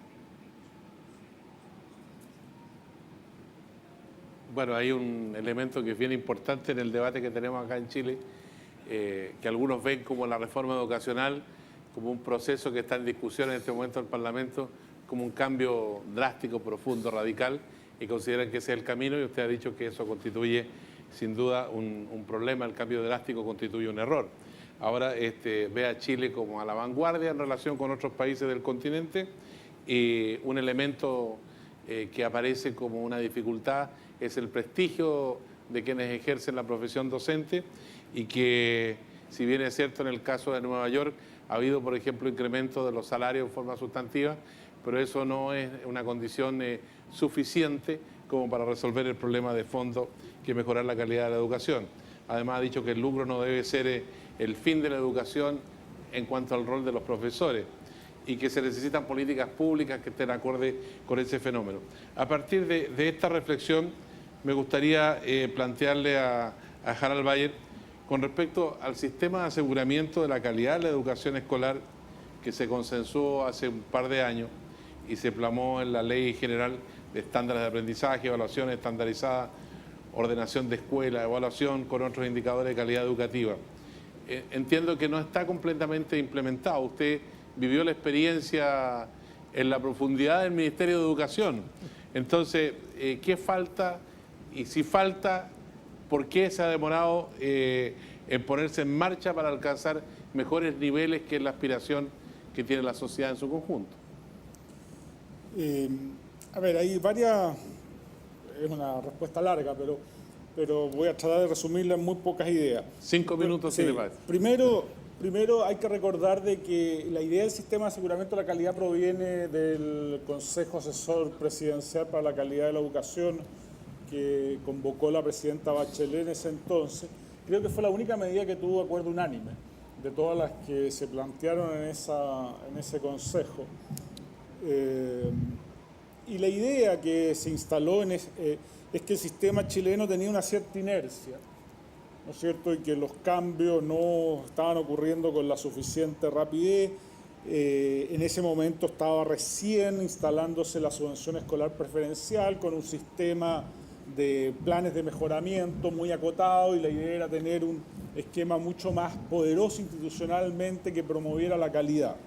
Bueno, hay un elemento que es bien importante en el debate que tenemos acá en Chile, que algunos ven como la reforma educacional, como un proceso que está en discusión en este momento en el Parlamento, como un cambio drástico, profundo, radical, y consideran que ese es el camino, y usted ha dicho que eso constituye sin duda un problema, el cambio drástico constituye un error. Ahora ve a Chile como a la vanguardia en relación con otros países del continente, y un elemento que aparece como una dificultad es el prestigio de quienes ejercen la profesión docente, y que, si bien es cierto en el caso de Nueva York, ha habido, por ejemplo, incremento de los salarios en forma sustantiva, pero eso no es una condición suficiente como para resolver el problema de fondo, que es mejorar la calidad de la educación. Además, ha dicho que el lucro no debe ser el fin de la educación en cuanto al rol de los profesores, y que se necesitan políticas públicas que estén acorde con ese fenómeno. A partir de esta reflexión, me gustaría plantearle a Harald Bayer, con respecto al sistema de aseguramiento de la calidad de la educación escolar que se consensuó hace un par de años y se plasmó en la Ley General de Estándares de Aprendizaje, Evaluación Estandarizada, Ordenación de Escuela, Evaluación con otros indicadores de calidad educativa. Entiendo que no está completamente implementado. Usted vivió la experiencia en la profundidad del Ministerio de Educación. Entonces, ¿qué falta? Y si falta, ¿por qué se ha demorado en ponerse en marcha para alcanzar mejores niveles, que es la aspiración que tiene la sociedad en su conjunto? A ver, hay varias, es una respuesta larga, pero voy a tratar de resumirla en muy pocas ideas. 5 minutos, sí, si le parece. Primero hay que recordar de que la idea del sistema de aseguramiento de la calidad proviene del Consejo Asesor Presidencial para la Calidad de la Educación, que convocó la presidenta Bachelet en ese entonces. Creo que fue la única medida que tuvo acuerdo unánime de todas las que se plantearon en ese consejo. Y la idea que se instaló es que el sistema chileno tenía una cierta inercia, ¿no es cierto? Y que los cambios no estaban ocurriendo con la suficiente rapidez. En ese momento estaba recién instalándose la subvención escolar preferencial con un sistema de planes de mejoramiento muy acotado, y la idea era tener un esquema mucho más poderoso institucionalmente que promoviera la calidad.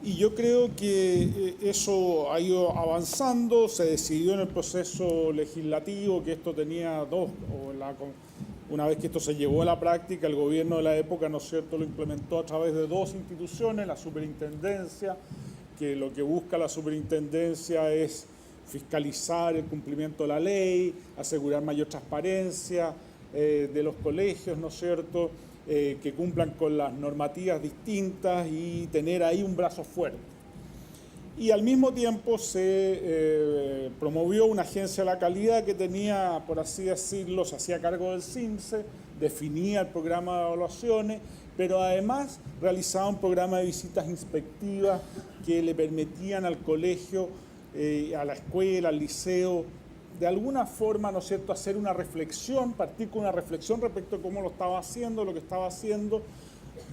Y yo creo que eso ha ido avanzando. Se decidió en el proceso legislativo que esto tenía Una vez que esto se llevó a la práctica, el gobierno de la época, ¿no es cierto?, lo implementó a través de dos instituciones, la superintendencia, que lo que busca la superintendencia es fiscalizar el cumplimiento de la ley, asegurar mayor transparencia de los colegios, ¿no es cierto?, que cumplan con las normativas distintas y tener ahí un brazo fuerte. Y al mismo tiempo se promovió una agencia de la calidad que tenía, por así decirlo, se hacía cargo del CIMSE, definía el programa de evaluaciones, pero además realizaba un programa de visitas inspectivas que le permitían al colegio, a la escuela, al liceo, de alguna forma, ¿no es cierto?, hacer una reflexión, partir con una reflexión respecto a cómo lo estaba haciendo, lo que estaba haciendo,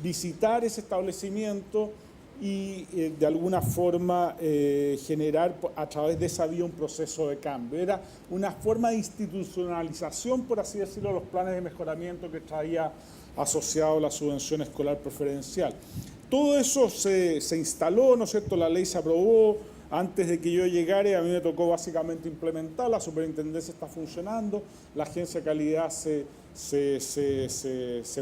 visitar ese establecimiento y de alguna forma generar a través de esa vía un proceso de cambio. Era una forma de institucionalización, por así decirlo, de los planes de mejoramiento que traía asociado la subvención escolar preferencial. Todo eso se instaló, ¿no es cierto?, la ley se aprobó. Antes de que yo llegara, a mí me tocó básicamente implementar, la superintendencia está funcionando, la agencia de calidad se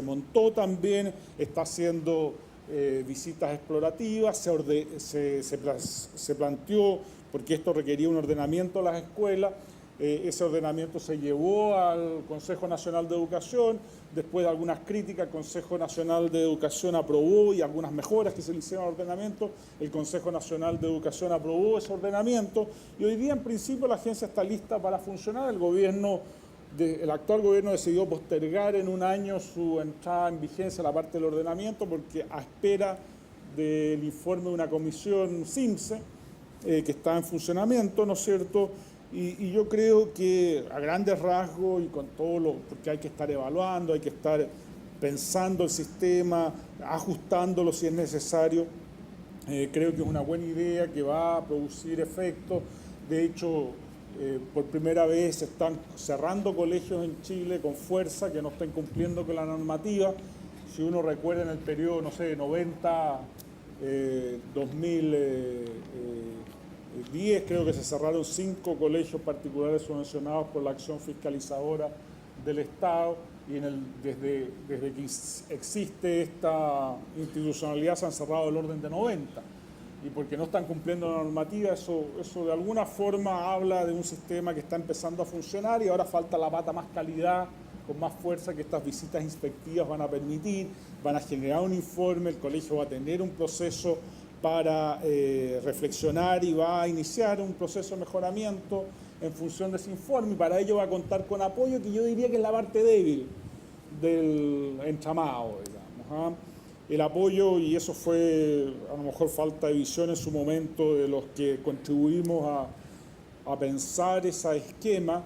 montó también, está haciendo visitas explorativas, se planteó, porque esto requería un ordenamiento de las escuelas, ese ordenamiento se llevó al Consejo Nacional de Educación, después de algunas críticas, el Consejo Nacional de Educación aprobó y algunas mejoras que se le hicieron al ordenamiento, el Consejo Nacional de Educación aprobó ese ordenamiento y hoy día en principio la agencia está lista para funcionar. El actual gobierno decidió postergar en un año su entrada en vigencia la parte del ordenamiento porque a espera del informe de una comisión CIMSE que está en funcionamiento, ¿no es cierto?, y yo creo que a grandes rasgos y con todo porque hay que estar evaluando, hay que estar pensando el sistema, ajustándolo si es necesario, creo que es una buena idea que va a producir efectos. De hecho, por primera vez se están cerrando colegios en Chile con fuerza que no estén cumpliendo con la normativa. Si uno recuerda en el periodo, no sé, 90, 2010, creo que se cerraron 5 colegios particulares subvencionados por la acción fiscalizadora del Estado y desde que existe esta institucionalidad se han cerrado el orden de 90. Y porque no están cumpliendo la normativa, eso de alguna forma habla de un sistema que está empezando a funcionar y ahora falta la pata más calidad, con más fuerza que estas visitas inspectivas van a permitir, van a generar un informe, el colegio va a tener un proceso para reflexionar y va a iniciar un proceso de mejoramiento en función de ese informe y para ello va a contar con apoyo que yo diría que es la parte débil del entramado, digamos, El apoyo, y eso fue a lo mejor falta de visión en su momento de los que contribuimos a pensar ese esquema,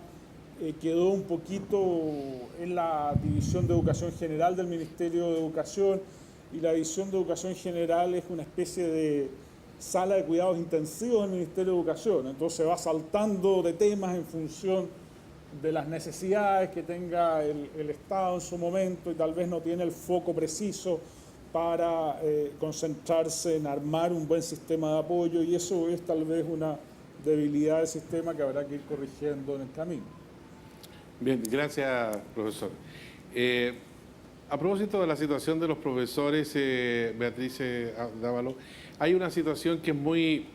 quedó un poquito en la División de Educación General del Ministerio de Educación, y la División de Educación General es una especie de sala de cuidados intensivos del Ministerio de Educación. Entonces va saltando de temas en función de las necesidades que tenga el Estado en su momento y tal vez no tiene el foco preciso para concentrarse en armar un buen sistema de apoyo y eso es tal vez una debilidad del sistema que habrá que ir corrigiendo en el camino. Bien, gracias, profesor. A propósito de la situación de los profesores, Beatriz Dávalo, hay una situación que es muy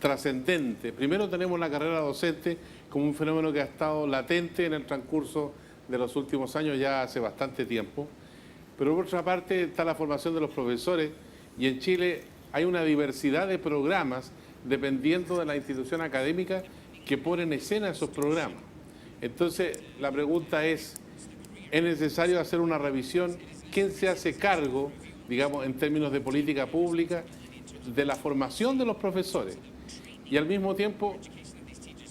trascendente. Primero tenemos la carrera docente como un fenómeno que ha estado latente en el transcurso de los últimos años, ya hace bastante tiempo. Pero por otra parte está la formación de los profesores y en Chile hay una diversidad de programas dependiendo de la institución académica que pone en escena esos programas. Entonces la pregunta es necesario hacer una revisión? ¿Quién se hace cargo, digamos, en términos de política pública, de la formación de los profesores? Y al mismo tiempo,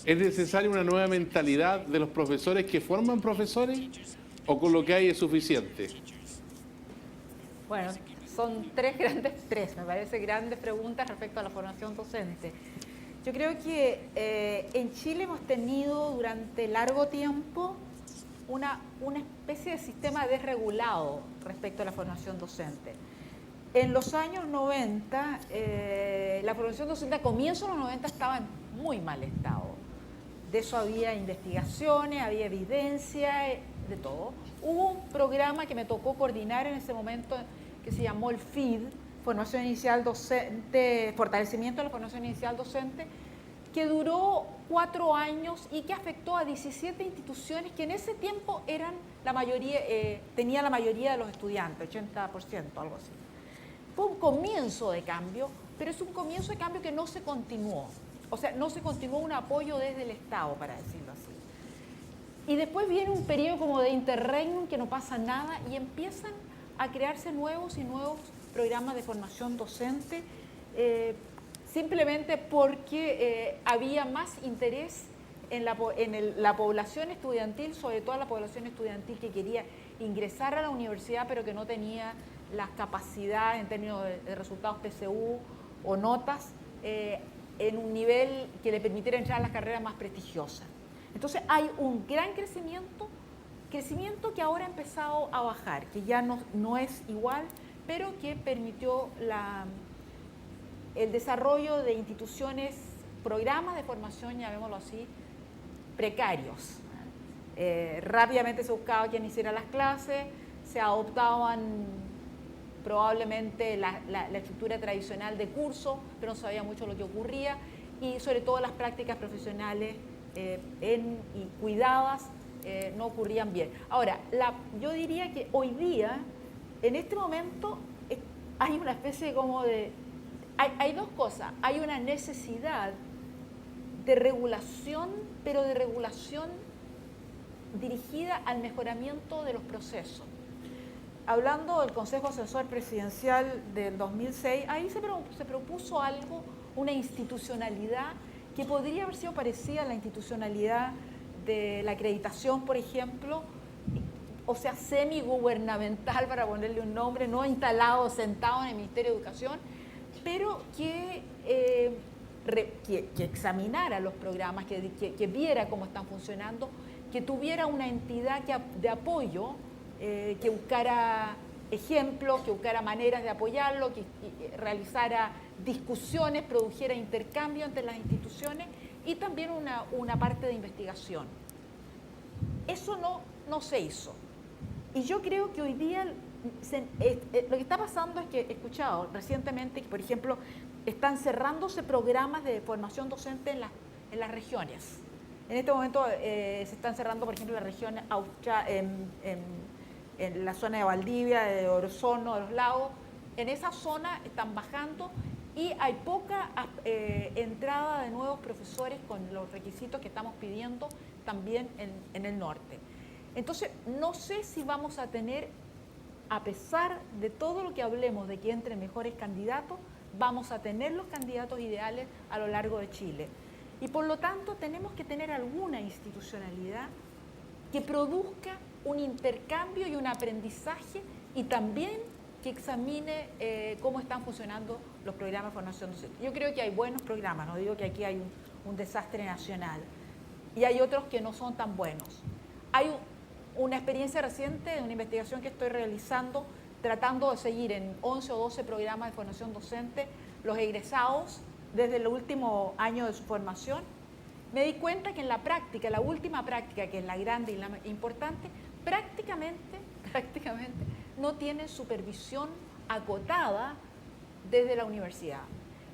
¿es necesaria una nueva mentalidad de los profesores que forman profesores o con lo que hay es suficiente? Bueno, son me parece grandes preguntas respecto a la formación docente. Yo creo que en Chile hemos tenido durante largo tiempo una especie de sistema desregulado respecto a la formación docente. En los años 90, la formación docente a comienzos de los 90 estaba en muy mal estado. de eso había investigaciones, había evidencia, de todo. Hubo un programa que me tocó coordinar en ese momento que se llamó el FID, Formación Inicial Docente, Fortalecimiento de la Formación Inicial Docente, que duró 4 años y que afectó a 17 instituciones que en ese tiempo eran la mayoría, tenía la mayoría de los estudiantes, 80%, algo así. Fue un comienzo de cambio, pero es un comienzo de cambio que no se continuó. O sea, no se continuó un apoyo desde el Estado, para decirlo así. Y después viene un periodo como de interregnum que no pasa nada y empiezan a crearse nuevos y nuevos programas de formación docente, simplemente porque había más interés en la población estudiantil, sobre todo la población estudiantil que quería ingresar a la universidad pero que no tenía las capacidades en términos de resultados PSU o notas en un nivel que le permitiera entrar a las carreras más prestigiosas. Entonces hay un gran crecimiento que ahora ha empezado a bajar, que ya no es igual, pero que permitió el desarrollo de instituciones, programas de formación, llamémoslo así, precarios. Rápidamente se buscaba quien hiciera las clases, se adoptaban probablemente la estructura tradicional de curso, pero no sabía mucho lo que ocurría, y sobre todo las prácticas profesionales y cuidadas no ocurrían bien. Ahora, yo diría que hoy día, en este momento, hay una especie como de... Hay dos cosas. Hay una necesidad de regulación, pero de regulación dirigida al mejoramiento de los procesos. Hablando del Consejo Asesor Presidencial del 2006, ahí se propuso algo, una institucionalidad que podría haber sido parecida a la institucionalidad de la acreditación, por ejemplo, o sea, semigubernamental, para ponerle un nombre, no instalado, sentado en el Ministerio de Educación, pero que examinara los programas, que viera cómo están funcionando, que tuviera una entidad de apoyo, que buscara ejemplos, que buscara maneras de apoyarlo, que realizara discusiones, produjera intercambio entre las instituciones y también una parte de investigación. Eso no se hizo. Y yo creo que hoy día lo que está pasando es que he escuchado recientemente que, por ejemplo, están cerrándose programas de formación docente en las regiones. En este momento se están cerrando, por ejemplo, la región en la zona de Valdivia, de Osorno, de los Lagos. En esa zona están bajando y hay poca entrada de nuevos profesores con los requisitos que estamos pidiendo también en el norte. Entonces, no sé si vamos a tener, a pesar de todo lo que hablemos de que entren mejores candidatos, vamos a tener los candidatos ideales a lo largo de Chile. Y por lo tanto, tenemos que tener alguna institucionalidad que produzca un intercambio y un aprendizaje y también que examine cómo están funcionando los programas de formación docente. Yo creo que hay buenos programas, no digo que aquí hay un desastre nacional, y hay otros que no son tan buenos. Hay una experiencia reciente de una investigación que estoy realizando tratando de seguir en 11 o 12 programas de formación docente los egresados desde el último año de su formación. Me di cuenta que en la práctica, la última práctica, que es la grande y la importante, prácticamente no tienen supervisión acotada desde la universidad.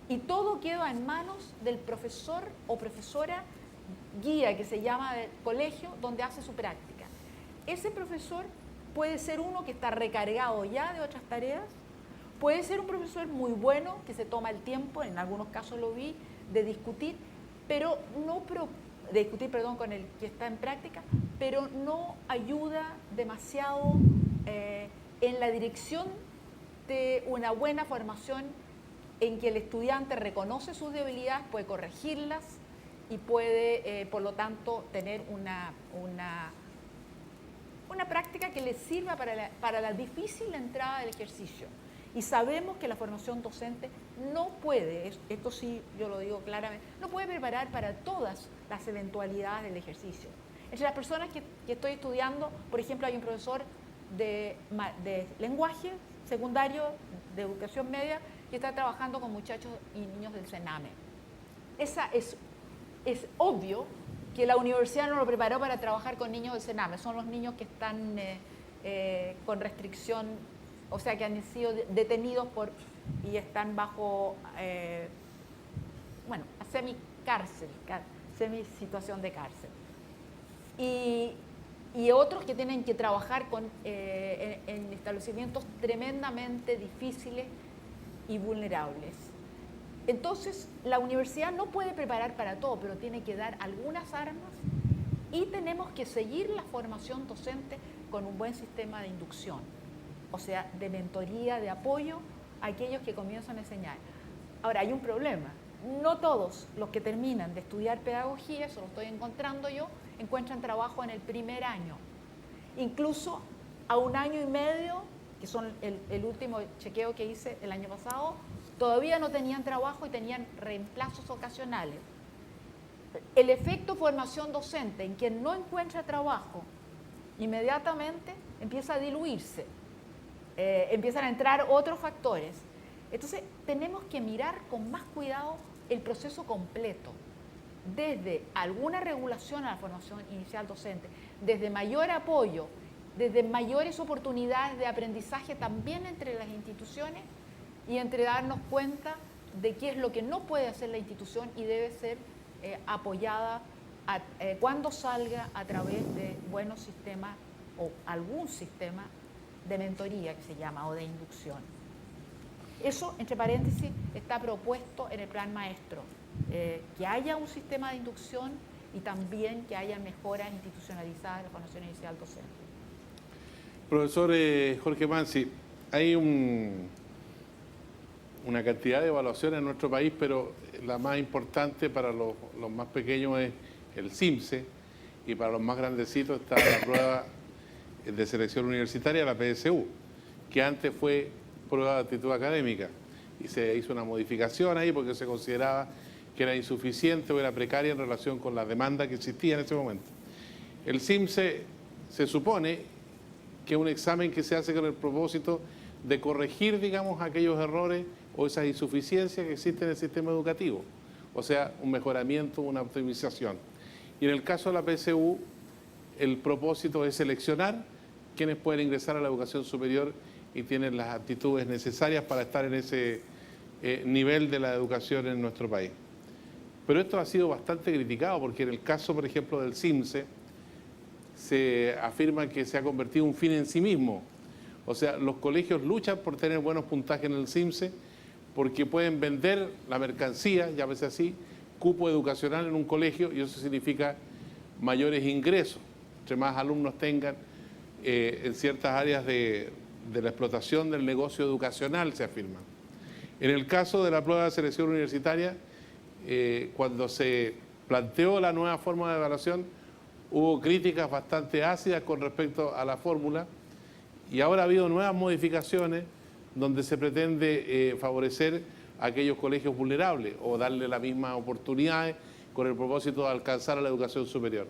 Y todo queda en manos del profesor o profesora guía, que se llama del colegio, donde hace su práctica. Ese profesor puede ser uno que está recargado ya de otras tareas, puede ser un profesor muy bueno que se toma el tiempo, en algunos casos lo vi, de discutir, con el que está en práctica, pero no ayuda demasiado en la dirección de una buena formación en que el estudiante reconoce sus debilidades, puede corregirlas y puede, por lo tanto, tener una práctica que le sirva para la difícil entrada del ejercicio. Y sabemos que la formación docente no puede, esto sí yo lo digo claramente, no puede preparar para todas las eventualidades del ejercicio. Entre las personas que estoy estudiando, por ejemplo, hay un profesor de lenguaje secundario, de educación media, que está trabajando con muchachos y niños del Sename. Es obvio que la universidad no lo preparó para trabajar con niños del Sename. Son los niños que están con restricción, o sea, que han sido detenidos y están bajo, bueno, semicárcel, semi-situación de cárcel. Y otros que tienen que trabajar en establecimientos tremendamente difíciles y vulnerables. Entonces, la universidad no puede preparar para todo, pero tiene que dar algunas armas y tenemos que seguir la formación docente con un buen sistema de inducción, o sea, de mentoría, de apoyo a aquellos que comienzan a enseñar. Ahora, hay un problema. No todos los que terminan de estudiar pedagogía, eso lo estoy encontrando yo, encuentran trabajo en el primer año. Incluso a 1 año y medio, que son el último chequeo que hice el año pasado, todavía no tenían trabajo y tenían reemplazos ocasionales. El efecto formación docente en quien no encuentra trabajo, inmediatamente empieza a diluirse, empiezan a entrar otros factores. Entonces, tenemos que mirar con más cuidado el proceso completo, desde alguna regulación a la formación inicial docente, desde mayor apoyo, desde mayores oportunidades de aprendizaje también entre las instituciones y entre darnos cuenta de qué es lo que no puede hacer la institución y debe ser apoyada cuando salga a través de buenos sistemas o algún sistema de mentoría que se llama o de inducción. Eso, entre paréntesis, está propuesto en el plan maestro, que haya un sistema de inducción y también que haya mejoras institucionalizadas de la formación inicial docente. Profesor Jorge Mansi, hay una cantidad de evaluaciones en nuestro país, pero la más importante para los más pequeños es el CIMSE y para los más grandecitos está la prueba de selección universitaria, la PSU, que antes fue prueba de aptitud académica y se hizo una modificación ahí porque se consideraba que era insuficiente o era precaria en relación con la demanda que existía en ese momento. El CIMSE se supone que es un examen que se hace con el propósito de corregir, digamos, aquellos errores o esas insuficiencias que existen en el sistema educativo, o sea, un mejoramiento, una optimización. Y en el caso de la PSU, el propósito es seleccionar quienes pueden ingresar a la educación superior y tienen las aptitudes necesarias para estar en ese nivel de la educación en nuestro país. Pero esto ha sido bastante criticado porque en el caso, por ejemplo, del CIMSE, se afirma que se ha convertido en un fin en sí mismo. O sea, los colegios luchan por tener buenos puntajes en el CIMSE porque pueden vender la mercancía, llámese así, cupo educacional en un colegio y eso significa mayores ingresos. Entre más alumnos tengan en ciertas áreas de la explotación del negocio educacional, se afirma. En el caso de la prueba de selección universitaria, cuando se planteó la nueva forma de evaluación, hubo críticas bastante ácidas con respecto a la fórmula y ahora ha habido nuevas modificaciones donde se pretende favorecer a aquellos colegios vulnerables o darle las mismas oportunidades con el propósito de alcanzar a la educación superior.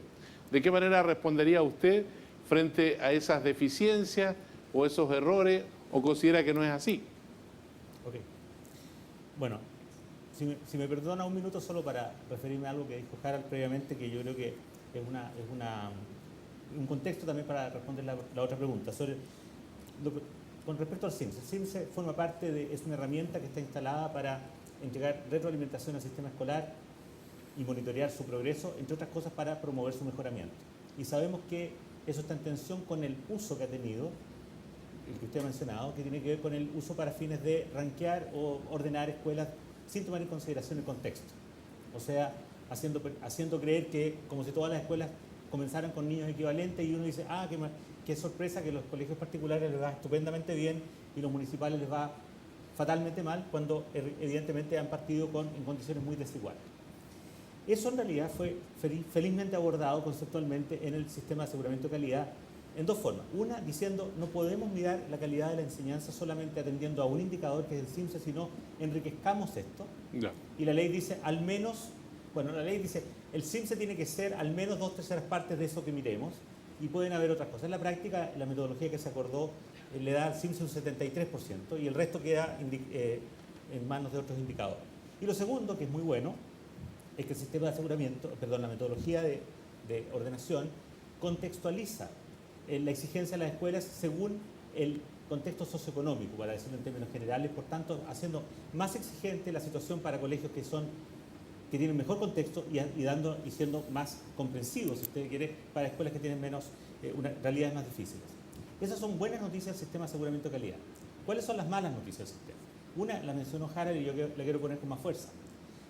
¿De qué manera respondería usted frente a esas deficiencias o esos errores o considera que no es así? Ok. Bueno, si me perdona un minuto solo para referirme a algo que dijo Harald previamente, que yo creo que es un contexto también para responder la otra pregunta. Con respecto al CIMSE, el CIMSE forma parte es una herramienta que está instalada para entregar retroalimentación al sistema escolar y monitorear su progreso, entre otras cosas para promover su mejoramiento. Y sabemos que eso está en tensión con el uso que ha tenido, el que usted ha mencionado, que tiene que ver con el uso para fines de rankear o ordenar escuelas sin tomar en consideración el contexto. O sea, haciendo creer que como si todas las escuelas comenzaran con niños equivalentes y uno dice, qué sorpresa que los colegios particulares les va estupendamente bien y los municipales les va fatalmente mal, cuando evidentemente han partido en condiciones muy desiguales. Eso en realidad fue felizmente abordado conceptualmente en el sistema de aseguramiento de calidad en dos formas. Una, diciendo no podemos mirar la calidad de la enseñanza solamente atendiendo a un indicador que es el CIMSE, sino enriquezcamos esto. Ya. Y la ley dice el CIMSE tiene que ser al menos 2/3 partes de eso que miremos y pueden haber otras cosas. En la práctica, la metodología que se acordó le da al CIMSE un 73% y el resto queda en manos de otros indicadores. Y lo segundo, que es muy bueno, es que el sistema de aseguramiento, perdón, la metodología de ordenación contextualiza la exigencia de las escuelas según el contexto socioeconómico, para decirlo en términos generales, por tanto, haciendo más exigente la situación para colegios que tienen mejor contexto y siendo más comprensivos, si usted quiere, para escuelas que tienen menos, realidades más difíciles. Esas son buenas noticias del sistema de aseguramiento de calidad. ¿Cuáles son las malas noticias del sistema? Una, la mencionó Harold y yo la quiero poner con más fuerza.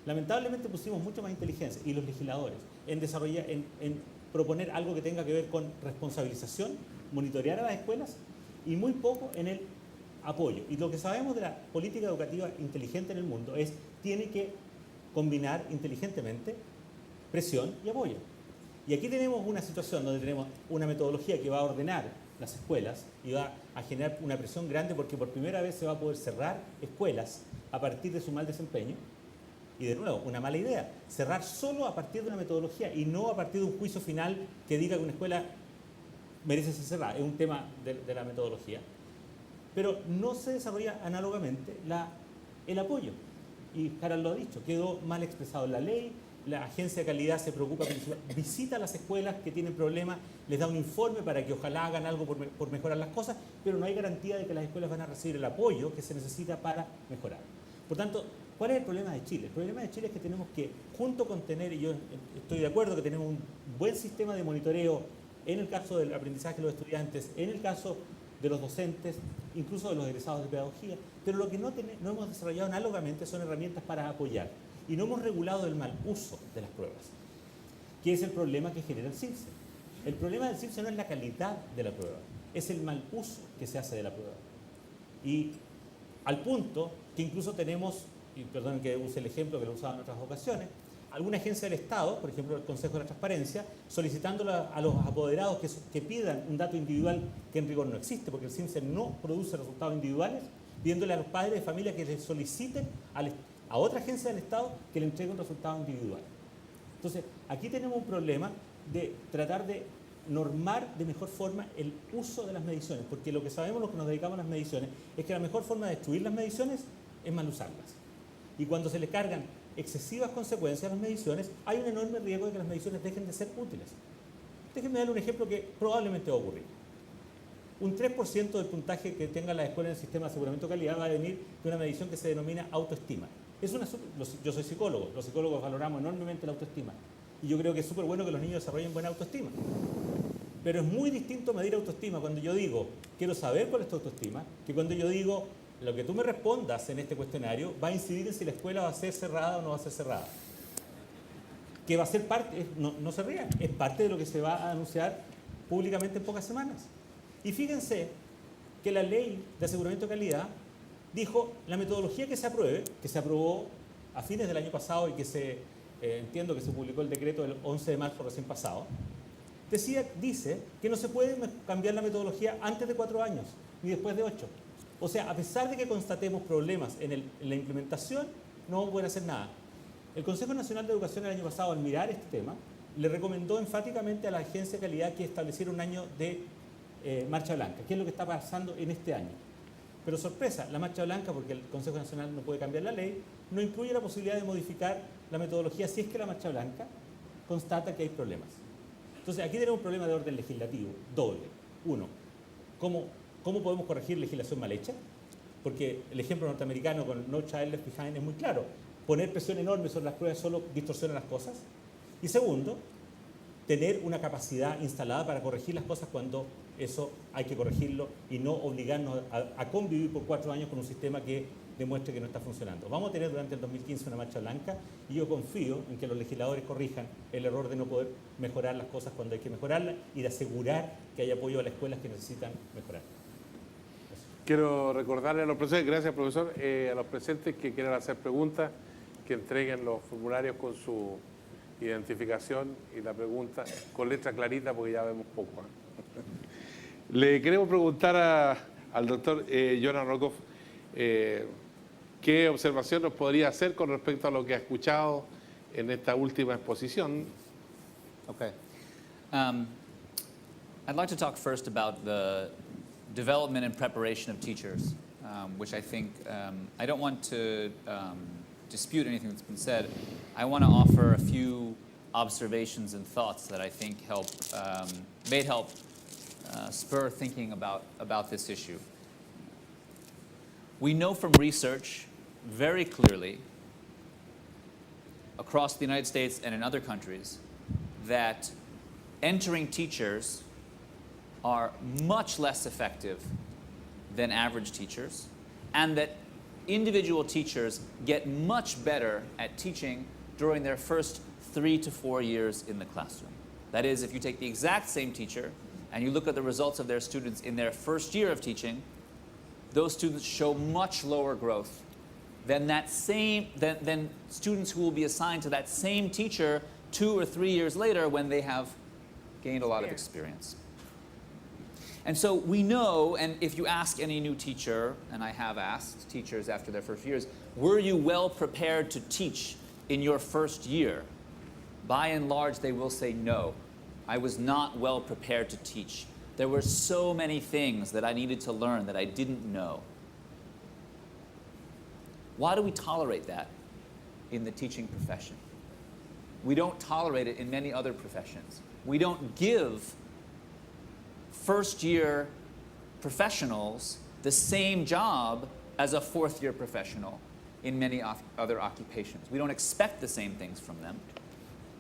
Lamentablemente pusimos mucho más inteligencia, y los legisladores, en proponer algo que tenga que ver con responsabilización, monitorear a las escuelas, y muy poco en el apoyo. Y lo que sabemos de la política educativa inteligente en el mundo es tiene que combinar inteligentemente presión y apoyo. Y aquí tenemos una situación donde tenemos una metodología que va a ordenar las escuelas y va a generar una presión grande porque por primera vez se va a poder cerrar escuelas a partir de su mal desempeño. Y de nuevo, una mala idea, cerrar solo a partir de una metodología y no a partir de un juicio final que diga que una escuela merece ser cerrada. Es un tema de la metodología. Pero no se desarrolla análogamente el apoyo. Y Harald lo ha dicho, quedó mal expresado en la ley. La agencia de calidad se preocupa, visita las escuelas que tienen problemas, les da un informe para que ojalá hagan algo por mejorar las cosas, pero no hay garantía de que las escuelas van a recibir el apoyo que se necesita para mejorar. Por tanto, ¿cuál es el problema de Chile? El problema de Chile es que tenemos que, junto con tener, y yo estoy de acuerdo que tenemos un buen sistema de monitoreo en el caso del aprendizaje de los estudiantes, en el caso de los docentes, incluso de los egresados de pedagogía, pero lo que no hemos desarrollado análogamente son herramientas para apoyar. Y no hemos regulado el mal uso de las pruebas, que es el problema que genera el CIRSE. El problema del CIRSE no es la calidad de la prueba, es el mal uso que se hace de la prueba. Y al punto que incluso tenemos, y perdonen que use el ejemplo que lo he usado en otras ocasiones, alguna agencia del Estado, por ejemplo el Consejo de la Transparencia, solicitándole a los apoderados que pidan un dato individual que en rigor no existe, porque el CIRSE no produce resultados individuales, pidiéndole a los padres de familia que les soliciten a otra agencia del Estado que le entregue un resultado individual. Entonces, aquí tenemos un problema de tratar de normar de mejor forma el uso de las mediciones, porque lo que sabemos los que nos dedicamos a las mediciones es que la mejor forma de destruir las mediciones es mal usarlas. Y cuando se le cargan excesivas consecuencias a las mediciones, hay un enorme riesgo de que las mediciones dejen de ser útiles. Déjenme darle un ejemplo que probablemente va a ocurrir. Un 3% del puntaje que tenga la escuela en el sistema de aseguramiento de calidad va a venir de una medición que se denomina autoestima. Yo soy psicólogo, los psicólogos valoramos enormemente la autoestima y yo creo que es súper bueno que los niños desarrollen buena autoestima. Pero es muy distinto medir autoestima cuando yo digo, quiero saber cuál es tu autoestima, que cuando yo digo, lo que tú me respondas en este cuestionario va a incidir en si la escuela va a ser cerrada o no va a ser cerrada. Que va a ser parte, no se rían, es parte de lo que se va a anunciar públicamente en pocas semanas. Y fíjense que la ley de aseguramiento de calidad dijo, la metodología que se apruebe, que se aprobó a fines del año pasado y que entiendo que se publicó el decreto el 11 de marzo recién pasado, dice que no se puede cambiar la metodología antes de 4 años, ni después de 8. O sea, a pesar de que constatemos problemas en la implementación, no vamos a poder hacer nada. El Consejo Nacional de Educación el año pasado, al mirar este tema, le recomendó enfáticamente a la Agencia de Calidad que estableciera un año de marcha blanca, que es lo que está pasando en este año. Pero sorpresa, la marcha blanca, porque el Consejo Nacional no puede cambiar la ley, no incluye la posibilidad de modificar la metodología si es que la marcha blanca constata que hay problemas. Entonces, aquí tenemos un problema de orden legislativo, doble. Uno, ¿cómo podemos corregir legislación mal hecha? Porque el ejemplo norteamericano con No Child Left Behind es muy claro. Poner presión enorme sobre las pruebas solo distorsiona las cosas. Y segundo, tener una capacidad instalada para corregir las cosas cuando eso hay que corregirlo y no obligarnos a convivir por 4 años con un sistema que demuestre que no está funcionando. Vamos a tener durante el 2015 una marcha blanca y yo confío en que los legisladores corrijan el error de no poder mejorar las cosas cuando hay que mejorarlas y de asegurar que hay apoyo a las escuelas que necesitan mejorar. Quiero recordarle a los presentes, gracias profesor, a los presentes que quieran hacer preguntas, que entreguen los formularios con su identificación y la pregunta con letra clarita porque ya vemos poco. Le queremos preguntar al doctor Jonas Rockoff qué observación nos podría hacer con respecto a lo que ha escuchado en esta última exposición. Okay. I'd like to talk first about the development and preparation of teachers, which I think I don't want to dispute anything that's been said, I want to offer a few observations and thoughts that I think may help spur thinking about this issue. We know from research very clearly across the United States and in other countries that entering teachers are much less effective than average teachers, and that individual teachers get much better at teaching during their first 3 to 4 years in the classroom. That is, if you take the exact same teacher and you look at the results of their students in their first year of teaching, those students show much lower growth than than students who will be assigned to that same teacher 2 or 3 years later when they have gained a lot of experience. And so we know, and if you ask any new teacher, and I have asked teachers after their first years, were you well prepared to teach in your first year? By and large, they will say no. I was not well prepared to teach. There were so many things that I needed to learn that I didn't know. Why do we tolerate that in the teaching profession? We don't tolerate it in many other professions. We don't give first-year professionals the same job as a fourth-year professional in many other occupations. We don't expect the same things from them.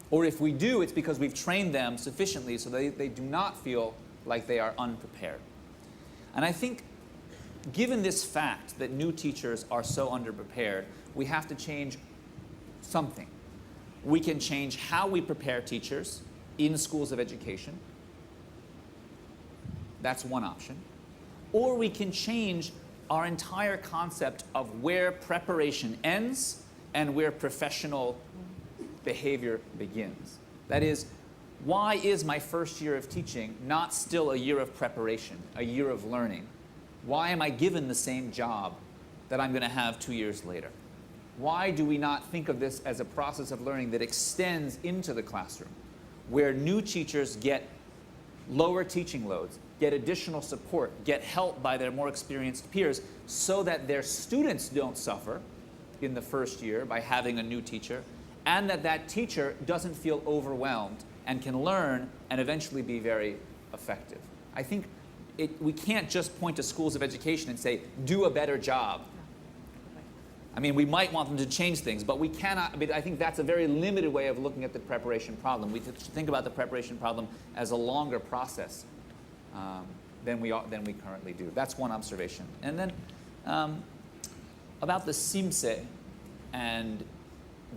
Or if we do, it's because we've trained them sufficiently so they do not feel like they are unprepared. And I think, given this fact that new teachers are so underprepared, we have to change something. We can change how we prepare teachers in schools of education. That's one option. Or we can change our entire concept of where preparation ends and where professional behavior begins. That is, why is my first year of teaching not still a year of preparation, a year of learning? Why am I given the same job that I'm going to have 2 years later? Why do we not think of this as a process of learning that extends into the classroom, where new teachers get lower teaching loads, get additional support, get help by their more experienced peers, so that their students don't suffer in the first year by having a new teacher, and that teacher doesn't feel overwhelmed and can learn and eventually be very effective. I think we can't just point to schools of education and say, do a better job. I mean, we might want them to change things, but we cannot. I mean, I think that's a very limited way of looking at the preparation problem. We think about the preparation problem as a longer process than we currently do. That's one observation. And then about the CIMSE and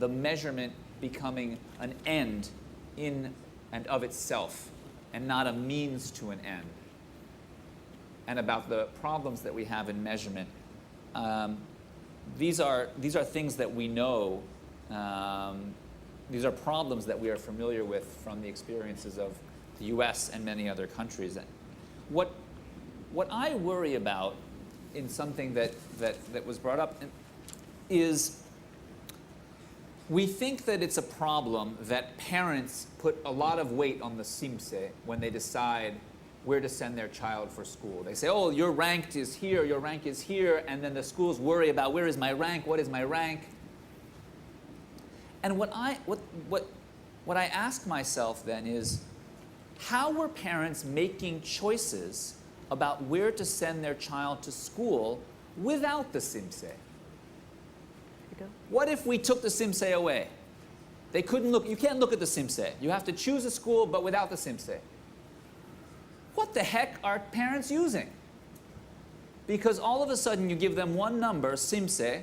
the measurement becoming an end in and of itself and not a means to an end, and about the problems that we have in measurement. These are things that we know. These are problems that we are familiar with from the experiences of the U.S. and many other countries. What I worry about in something that was brought up is we think that it's a problem that parents put a lot of weight on the CIMSE when they decide where to send their child for school. They say, oh, your rank is here, your rank is here, and then the schools worry about where is my rank, what is my rank? And what I ask myself then is, how were parents making choices about where to send their child to school without the CIMSE? What if we took the CIMSE away? They couldn't look, you can't look at the CIMSE. You have to choose a school, but without the CIMSE. What the heck are parents using? Because all of a sudden you give them one number, CIMSE,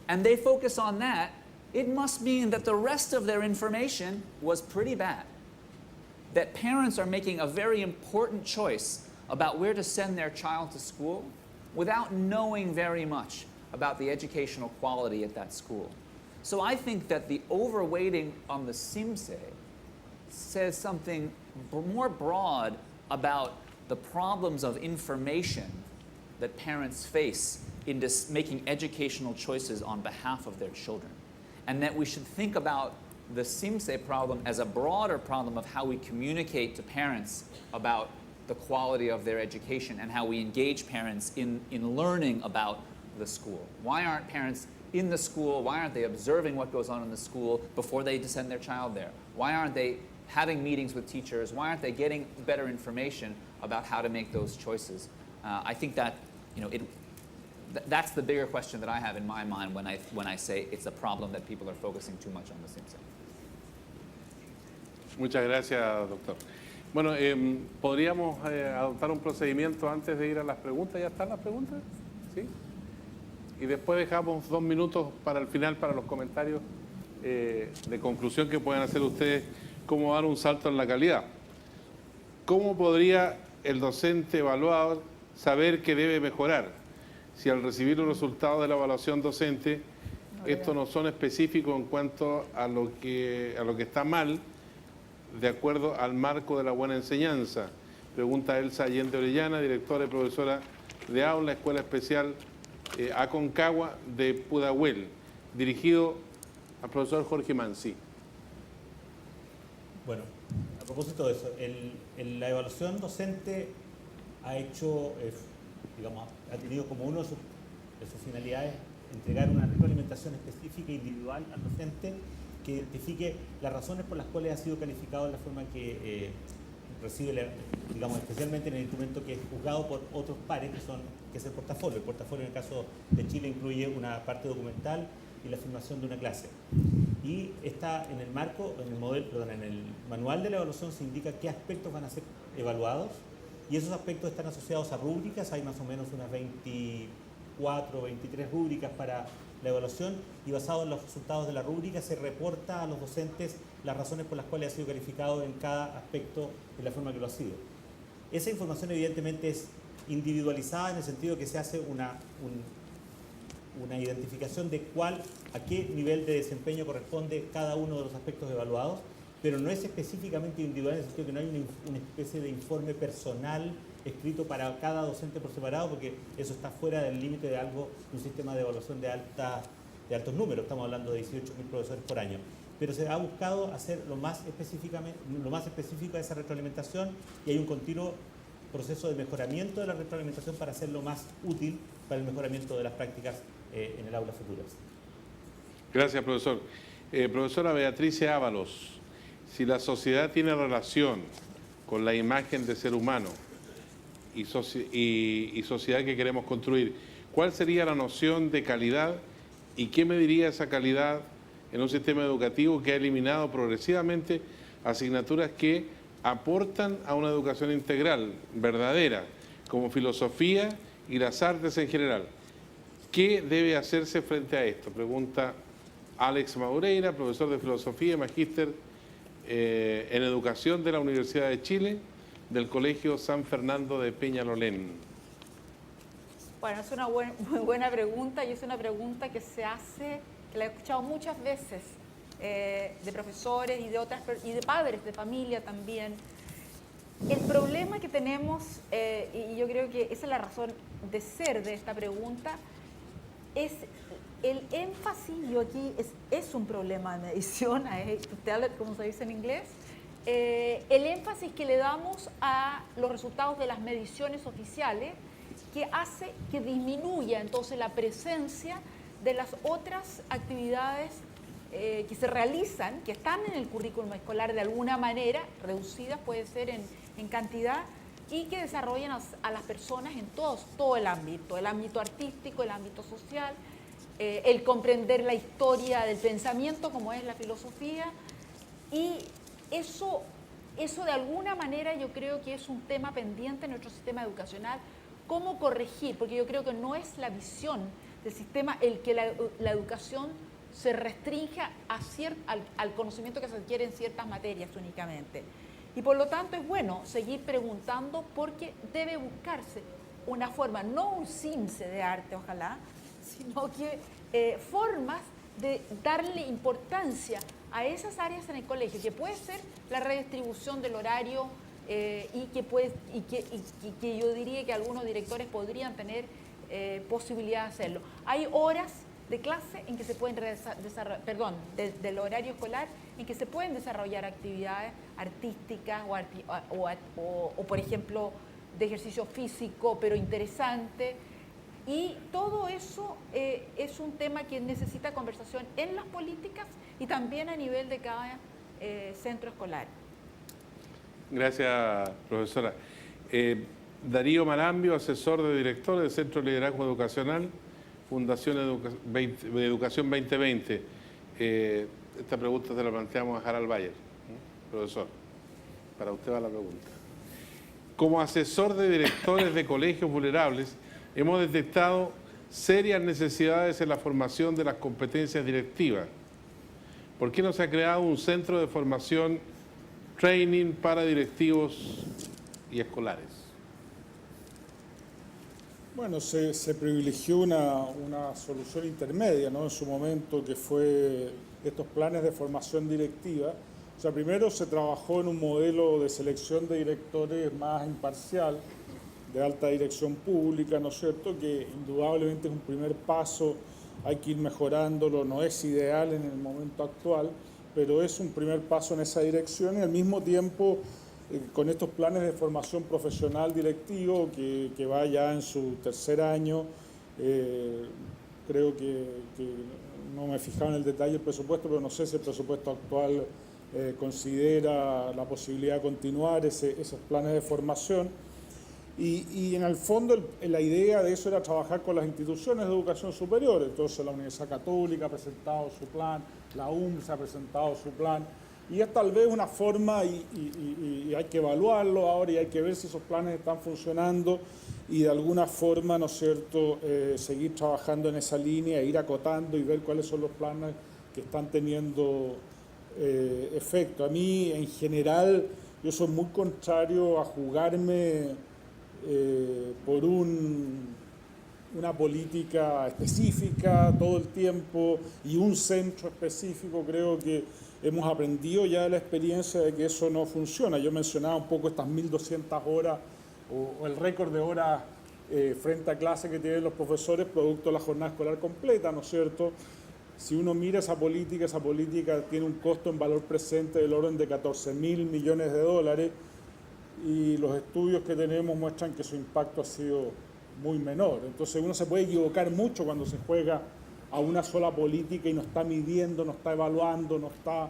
and they focus on that, it must mean that the rest of their information was pretty bad. That parents are making a very important choice about where to send their child to school without knowing very much about the educational quality at that school. So I think that the overweighting on the CIMSE says something more broad about the problems of information that parents face in making educational choices on behalf of their children. And that we should think about the CIMSE problem as a broader problem of how we communicate to parents about the quality of their education and how we engage parents in learning about the school. Why aren't parents in the school? Why aren't they observing what goes on in the school before they send their child there? Why aren't they having meetings with teachers? Why aren't they getting better information about how to make those choices? I think that, that's the bigger question that I have in my mind when I say it's a problem that people are focusing too much on the CIMSE. Muchas gracias, doctor. Bueno, ¿podríamos adoptar un procedimiento antes de ir a las preguntas? ¿Ya están las preguntas? ¿Sí? Y después dejamos 2 minutos para el final para los comentarios de conclusión que puedan hacer ustedes, cómo dar un salto en la calidad. ¿Cómo podría el docente evaluador saber que debe mejorar? Si al recibir los resultados de la evaluación docente, estos no son específicos en cuanto a lo que está mal, de acuerdo al marco de la buena enseñanza. Pregunta Elsa Allende Orellana, directora y profesora de aula, Escuela Especial Aconcagua de Pudahuel, dirigido al profesor Jorge Mansi. Bueno, a propósito de eso, la evaluación docente ha hecho, ha tenido como uno de sus finalidades entregar una retroalimentación específica e individual al docente que identifique las razones por las cuales ha sido calificado de la forma que recibe, especialmente en el instrumento que es juzgado por otros pares, que es el portafolio. El portafolio en el caso de Chile incluye una parte documental y la afirmación de una clase. Y está en el marco, en el manual de la evaluación se indica qué aspectos van a ser evaluados y esos aspectos están asociados a rúbricas. Hay más o menos unas 24 o 23 rúbricas para la evaluación y basado en los resultados de la rúbrica se reporta a los docentes las razones por las cuales ha sido calificado en cada aspecto de la forma que lo ha sido. Esa información evidentemente es individualizada en el sentido que se hace una identificación de a qué nivel de desempeño corresponde cada uno de los aspectos evaluados, pero no es específicamente individual en el sentido que no hay una especie de informe personal escrito para cada docente por separado, porque eso está fuera del límite de un sistema de evaluación de altos números. Estamos hablando de 18.000 profesores por año. Pero se ha buscado hacer lo más específico de esa retroalimentación y hay un continuo proceso de mejoramiento de la retroalimentación para hacerlo más útil para el mejoramiento de las prácticas en el aula futuras. Gracias, profesor. Profesora Beatriz Ábalos, si la sociedad tiene relación con la imagen de ser humano y sociedad que queremos construir, ¿cuál sería la noción de calidad y qué mediría esa calidad en un sistema educativo que ha eliminado progresivamente asignaturas que aportan a una educación integral, verdadera, como filosofía y las artes en general? ¿Qué debe hacerse frente a esto? Pregunta Alex Maureira, profesor de filosofía y magíster en educación de la Universidad de Chile, del Colegio San Fernando de Peñalolén. Bueno, es una muy buena pregunta y es una pregunta que se hace, que la he escuchado muchas veces de profesores y de padres de familia también. El problema que tenemos, y yo creo que esa es la razón de ser de esta pregunta, es el énfasis, yo aquí es un problema de medición, como se dice en inglés, el énfasis que le damos a los resultados de las mediciones oficiales que hace que disminuya entonces la presencia de las otras actividades que se realizan, que están en el currículum escolar de alguna manera, reducidas puede ser en cantidad, y que desarrollan a las personas en todo el ámbito artístico, el ámbito social, el comprender la historia del pensamiento como es la filosofía, y eso de alguna manera yo creo que es un tema pendiente en nuestro sistema educacional, cómo corregir, porque yo creo que no es la visión del sistema el que la educación se restrinja al conocimiento que se adquiere en ciertas materias únicamente. Y por lo tanto es bueno seguir preguntando porque debe buscarse una forma, no un CIMSE de arte, ojalá, sino que formas de darle importancia a esas áreas en el colegio, que puede ser la redistribución del horario y que yo diría que algunos directores podrían tener posibilidad de hacerlo. Hay horas de clase en que se pueden desarrollar, del horario escolar en que se pueden desarrollar actividades artísticas o por ejemplo de ejercicio físico pero interesante, Y todo eso es un tema que necesita conversación en las políticas y también a nivel de cada centro escolar. Gracias, profesora. Darío Marambio, asesor de director del Centro de Liderazgo Educacional, Fundación de Educación 2020. Esta pregunta se la planteamos a Harald Bayer. Profesor, para usted va la pregunta. Como asesor de directores de colegios vulnerables, hemos detectado serias necesidades en la formación de las competencias directivas. ¿Por qué no se ha creado un centro de formación, training para directivos y escolares? Bueno, se privilegió una solución intermedia, ¿no? En su momento, que fue estos planes de formación directiva. O sea, primero se trabajó en un modelo de selección de directores más imparcial, de alta dirección pública, ¿no es cierto?, que indudablemente es un primer paso, hay que ir mejorándolo, no es ideal en el momento actual, pero es un primer paso en esa dirección y al mismo tiempo con estos planes de formación profesional directivo que va ya en su tercer año, creo que no me he fijado en el detalle del presupuesto, pero no sé si el presupuesto actual considera la posibilidad de continuar esos planes de formación. Y en el fondo la idea de eso era trabajar con las instituciones de educación superior. Entonces la Universidad Católica ha presentado su plan, la UMS ha presentado su plan, y es tal vez una forma, y hay que evaluarlo ahora, y hay que ver si esos planes están funcionando, y de alguna forma, ¿no es cierto?, seguir trabajando en esa línea, ir acotando y ver cuáles son los planes que están teniendo efecto. A mí, en general, yo soy muy contrario a jugarme por una política específica todo el tiempo y un centro específico. Creo que hemos aprendido ya de la experiencia de que eso no funciona. Yo mencionaba un poco estas 1.200 horas o el récord de horas frente a clase que tienen los profesores producto de la jornada escolar completa, ¿no es cierto? Si uno mira esa política tiene un costo en valor presente del orden de 14.000 millones de dólares, y los estudios que tenemos muestran que su impacto ha sido muy menor. Entonces uno se puede equivocar mucho cuando se juega a una sola política y no está midiendo, no está evaluando, no está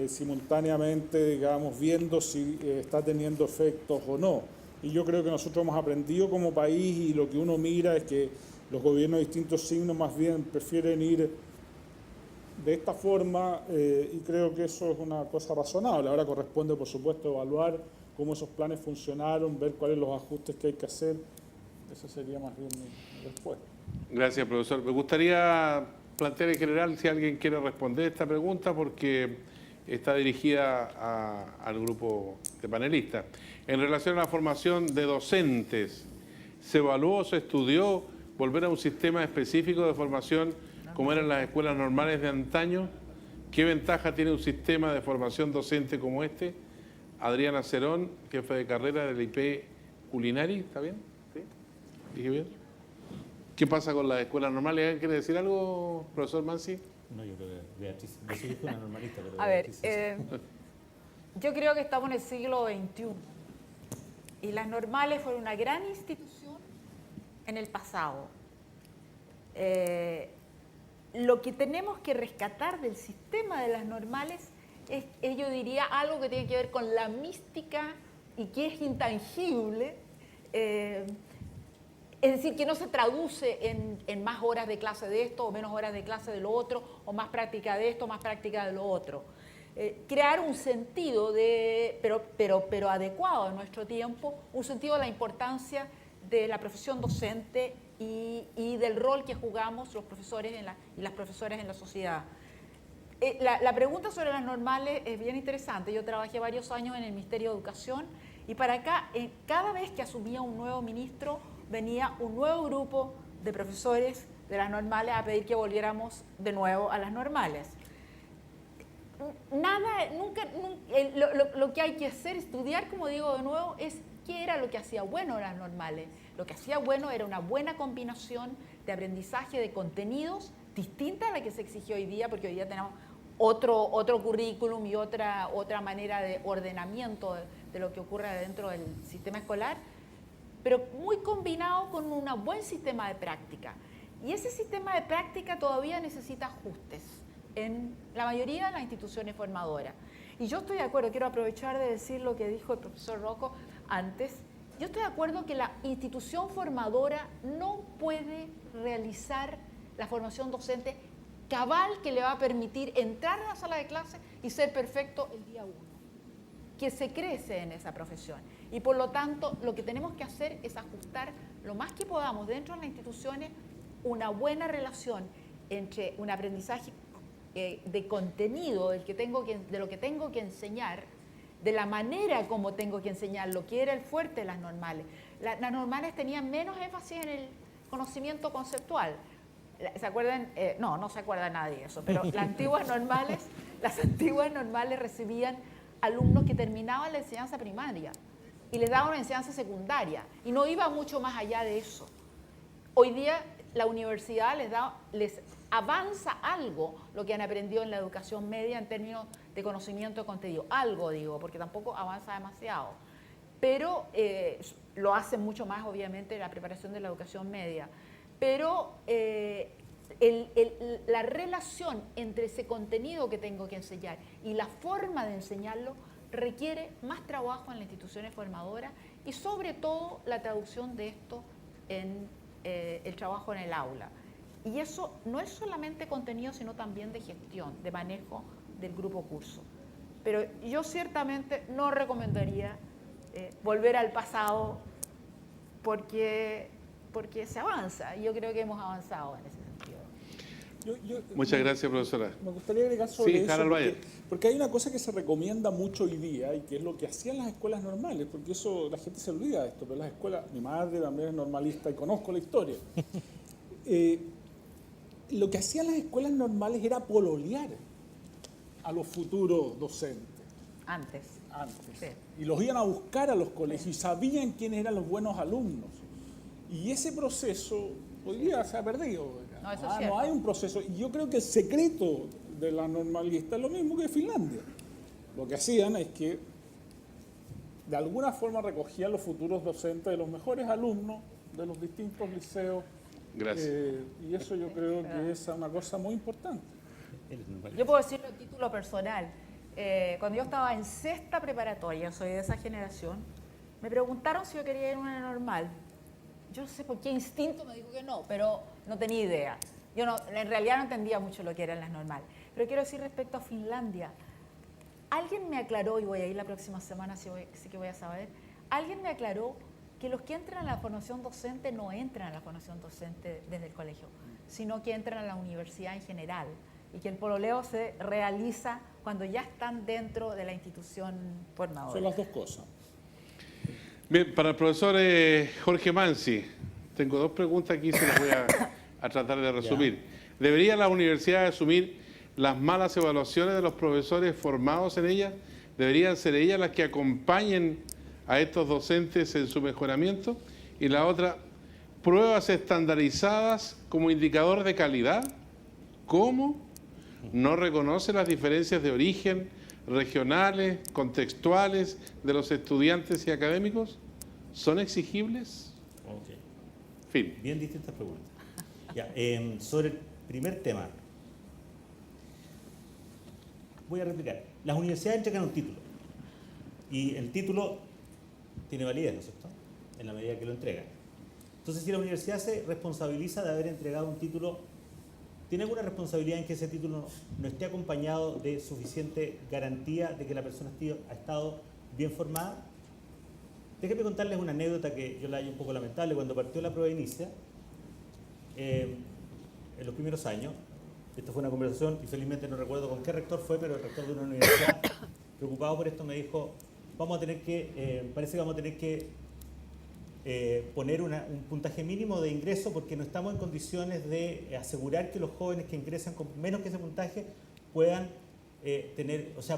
simultáneamente, digamos, viendo si está teniendo efectos o no. Y yo creo que nosotros hemos aprendido como país, y lo que uno mira es que los gobiernos de distintos signos más bien prefieren ir de esta forma, y creo que eso es una cosa razonable. Ahora corresponde, por supuesto, evaluar cómo esos planes funcionaron, ver cuáles son los ajustes que hay que hacer. Esa sería más bien mi respuesta. Gracias, profesor. Me gustaría plantear en general si alguien quiere responder esta pregunta, porque está dirigida al grupo de panelistas. En relación a la formación de docentes, ¿se evaluó, se estudió volver a un sistema específico de formación como eran las escuelas normales de antaño? ¿Qué ventaja tiene un sistema de formación docente como este? Adriana Cerón, jefe de carrera del IP Culinari, ¿está bien? ¿Sí? ¿Dije bien? ¿Qué pasa con las escuelas normales? ¿Quiere decir algo, profesor Mansi? No, yo creo que Beatriz, yo soy una normalista, pero A ver, Beatriz, yo creo que estamos en el siglo XXI y las normales fueron una gran institución en el pasado. Lo que tenemos que rescatar del sistema de las normales es, yo diría, algo que tiene que ver con la mística y que es intangible, es decir, que no se traduce en más horas de clase de esto o menos horas de clase de lo otro, o más práctica de esto o más práctica de lo otro. Crear un sentido, pero adecuado a nuestro tiempo, un sentido de la importancia de la profesión docente y del rol que jugamos los profesores y las profesoras en la sociedad. La pregunta sobre las normales es bien interesante. Yo trabajé varios años en el Ministerio de Educación y para acá, cada vez que asumía un nuevo ministro, venía un nuevo grupo de profesores de las normales a pedir que volviéramos de nuevo a las normales. Lo que hay que hacer, estudiar, como digo de nuevo, es qué era lo que hacía bueno las normales. Lo que hacía bueno era una buena combinación de aprendizaje de contenidos distinta a la que se exige hoy día, porque hoy día tenemos otro currículum y otra manera de ordenamiento de lo que ocurre dentro del sistema escolar, pero muy combinado con un buen sistema de práctica. Y ese sistema de práctica todavía necesita ajustes en la mayoría de las instituciones formadoras. Y yo estoy de acuerdo, quiero aprovechar de decir lo que dijo el profesor Rocco antes. Yo estoy de acuerdo que la institución formadora no puede realizar la formación docente cabal que le va a permitir entrar a la sala de clase y ser perfecto el día 1, que se crece en esa profesión. Y por lo tanto, lo que tenemos que hacer es ajustar lo más que podamos dentro de las instituciones una buena relación entre un aprendizaje de contenido de lo que tengo que enseñar, de la manera como tengo que enseñarlo, que era el fuerte de las normales. Las normales tenían menos énfasis en el conocimiento conceptual. ¿Se acuerdan? No se acuerda nadie de eso, pero las antiguas normales recibían alumnos que terminaban la enseñanza primaria y les daban una enseñanza secundaria y no iba mucho más allá de eso. Hoy día la universidad les avanza algo lo que han aprendido en la educación media en términos de conocimiento de contenido. Algo digo, porque tampoco avanza demasiado. Pero lo hacen mucho más, obviamente, la preparación de la educación media. Pero la relación entre ese contenido que tengo que enseñar y la forma de enseñarlo requiere más trabajo en las instituciones formadoras y sobre todo la traducción de esto en el trabajo en el aula. Y eso no es solamente contenido, sino también de gestión, de manejo del grupo curso. Pero yo ciertamente no recomendaría volver al pasado porque se avanza. Y yo creo que hemos avanzado en ese sentido. Muchas gracias, profesora. Me gustaría agregar sobre eso, Harald Bayer. porque hay una cosa que se recomienda mucho hoy día y que es lo que hacían las escuelas normales, porque eso la gente se olvida de esto, pero las escuelas, mi madre también es normalista y conozco la historia. Lo que hacían las escuelas normales era pololear a los futuros docentes. Antes. Sí. Y los iban a buscar a los colegios y sabían quiénes eran los buenos alumnos. Y ese proceso hoy día se ha perdido. No, eso es cierto. No hay un proceso. Y yo creo que el secreto de la normalista es lo mismo que Finlandia. Lo que hacían es que de alguna forma recogían los futuros docentes de los mejores alumnos de los distintos liceos. Gracias. Y eso yo creo que es una cosa muy importante. Yo puedo decirlo a título personal. Cuando yo estaba en sexta preparatoria, soy de esa generación, me preguntaron si yo quería ir a una normal. Yo no sé por qué instinto me dijo que no, pero no tenía idea. Yo en realidad no entendía mucho lo que eran las normales. Pero quiero decir respecto a Finlandia, alguien me aclaró, y voy a ir la próxima semana, sí que voy a saber, alguien me aclaró que los que entran a la formación docente no entran a la formación docente desde el colegio, sino que entran a la universidad en general y que el pololeo se realiza cuando ya están dentro de la institución formadora. Son las dos cosas. Bien, para el profesor Jorge Mansi, tengo dos preguntas aquí, se las voy a tratar de resumir. ¿Debería la universidad asumir las malas evaluaciones de los profesores formados en ellas? ¿Deberían ser ellas las que acompañen a estos docentes en su mejoramiento? Y la otra, pruebas estandarizadas como indicador de calidad. ¿Cómo? ¿No reconoce las diferencias de origen, regionales, contextuales de los estudiantes y académicos? ¿Son exigibles? Okay. Fin. Bien distintas preguntas. Ya, sobre el primer tema, voy a replicar. Las universidades entregan un título y el título tiene validez, ¿no es cierto?, en la medida que lo entregan. Entonces, si la universidad se responsabiliza de haber entregado un título, ¿tiene alguna responsabilidad en que ese título no esté acompañado de suficiente garantía de que la persona ha estado bien formada? Déjenme contarles una anécdota que yo la hallo un poco lamentable. Cuando partió la prueba inicia, en los primeros años, esta fue una conversación, y felizmente no recuerdo con qué rector fue, pero el rector de una universidad, preocupado por esto, me dijo, parece que vamos a tener que poner un puntaje mínimo de ingreso porque no estamos en condiciones de asegurar que los jóvenes que ingresan con menos que ese puntaje puedan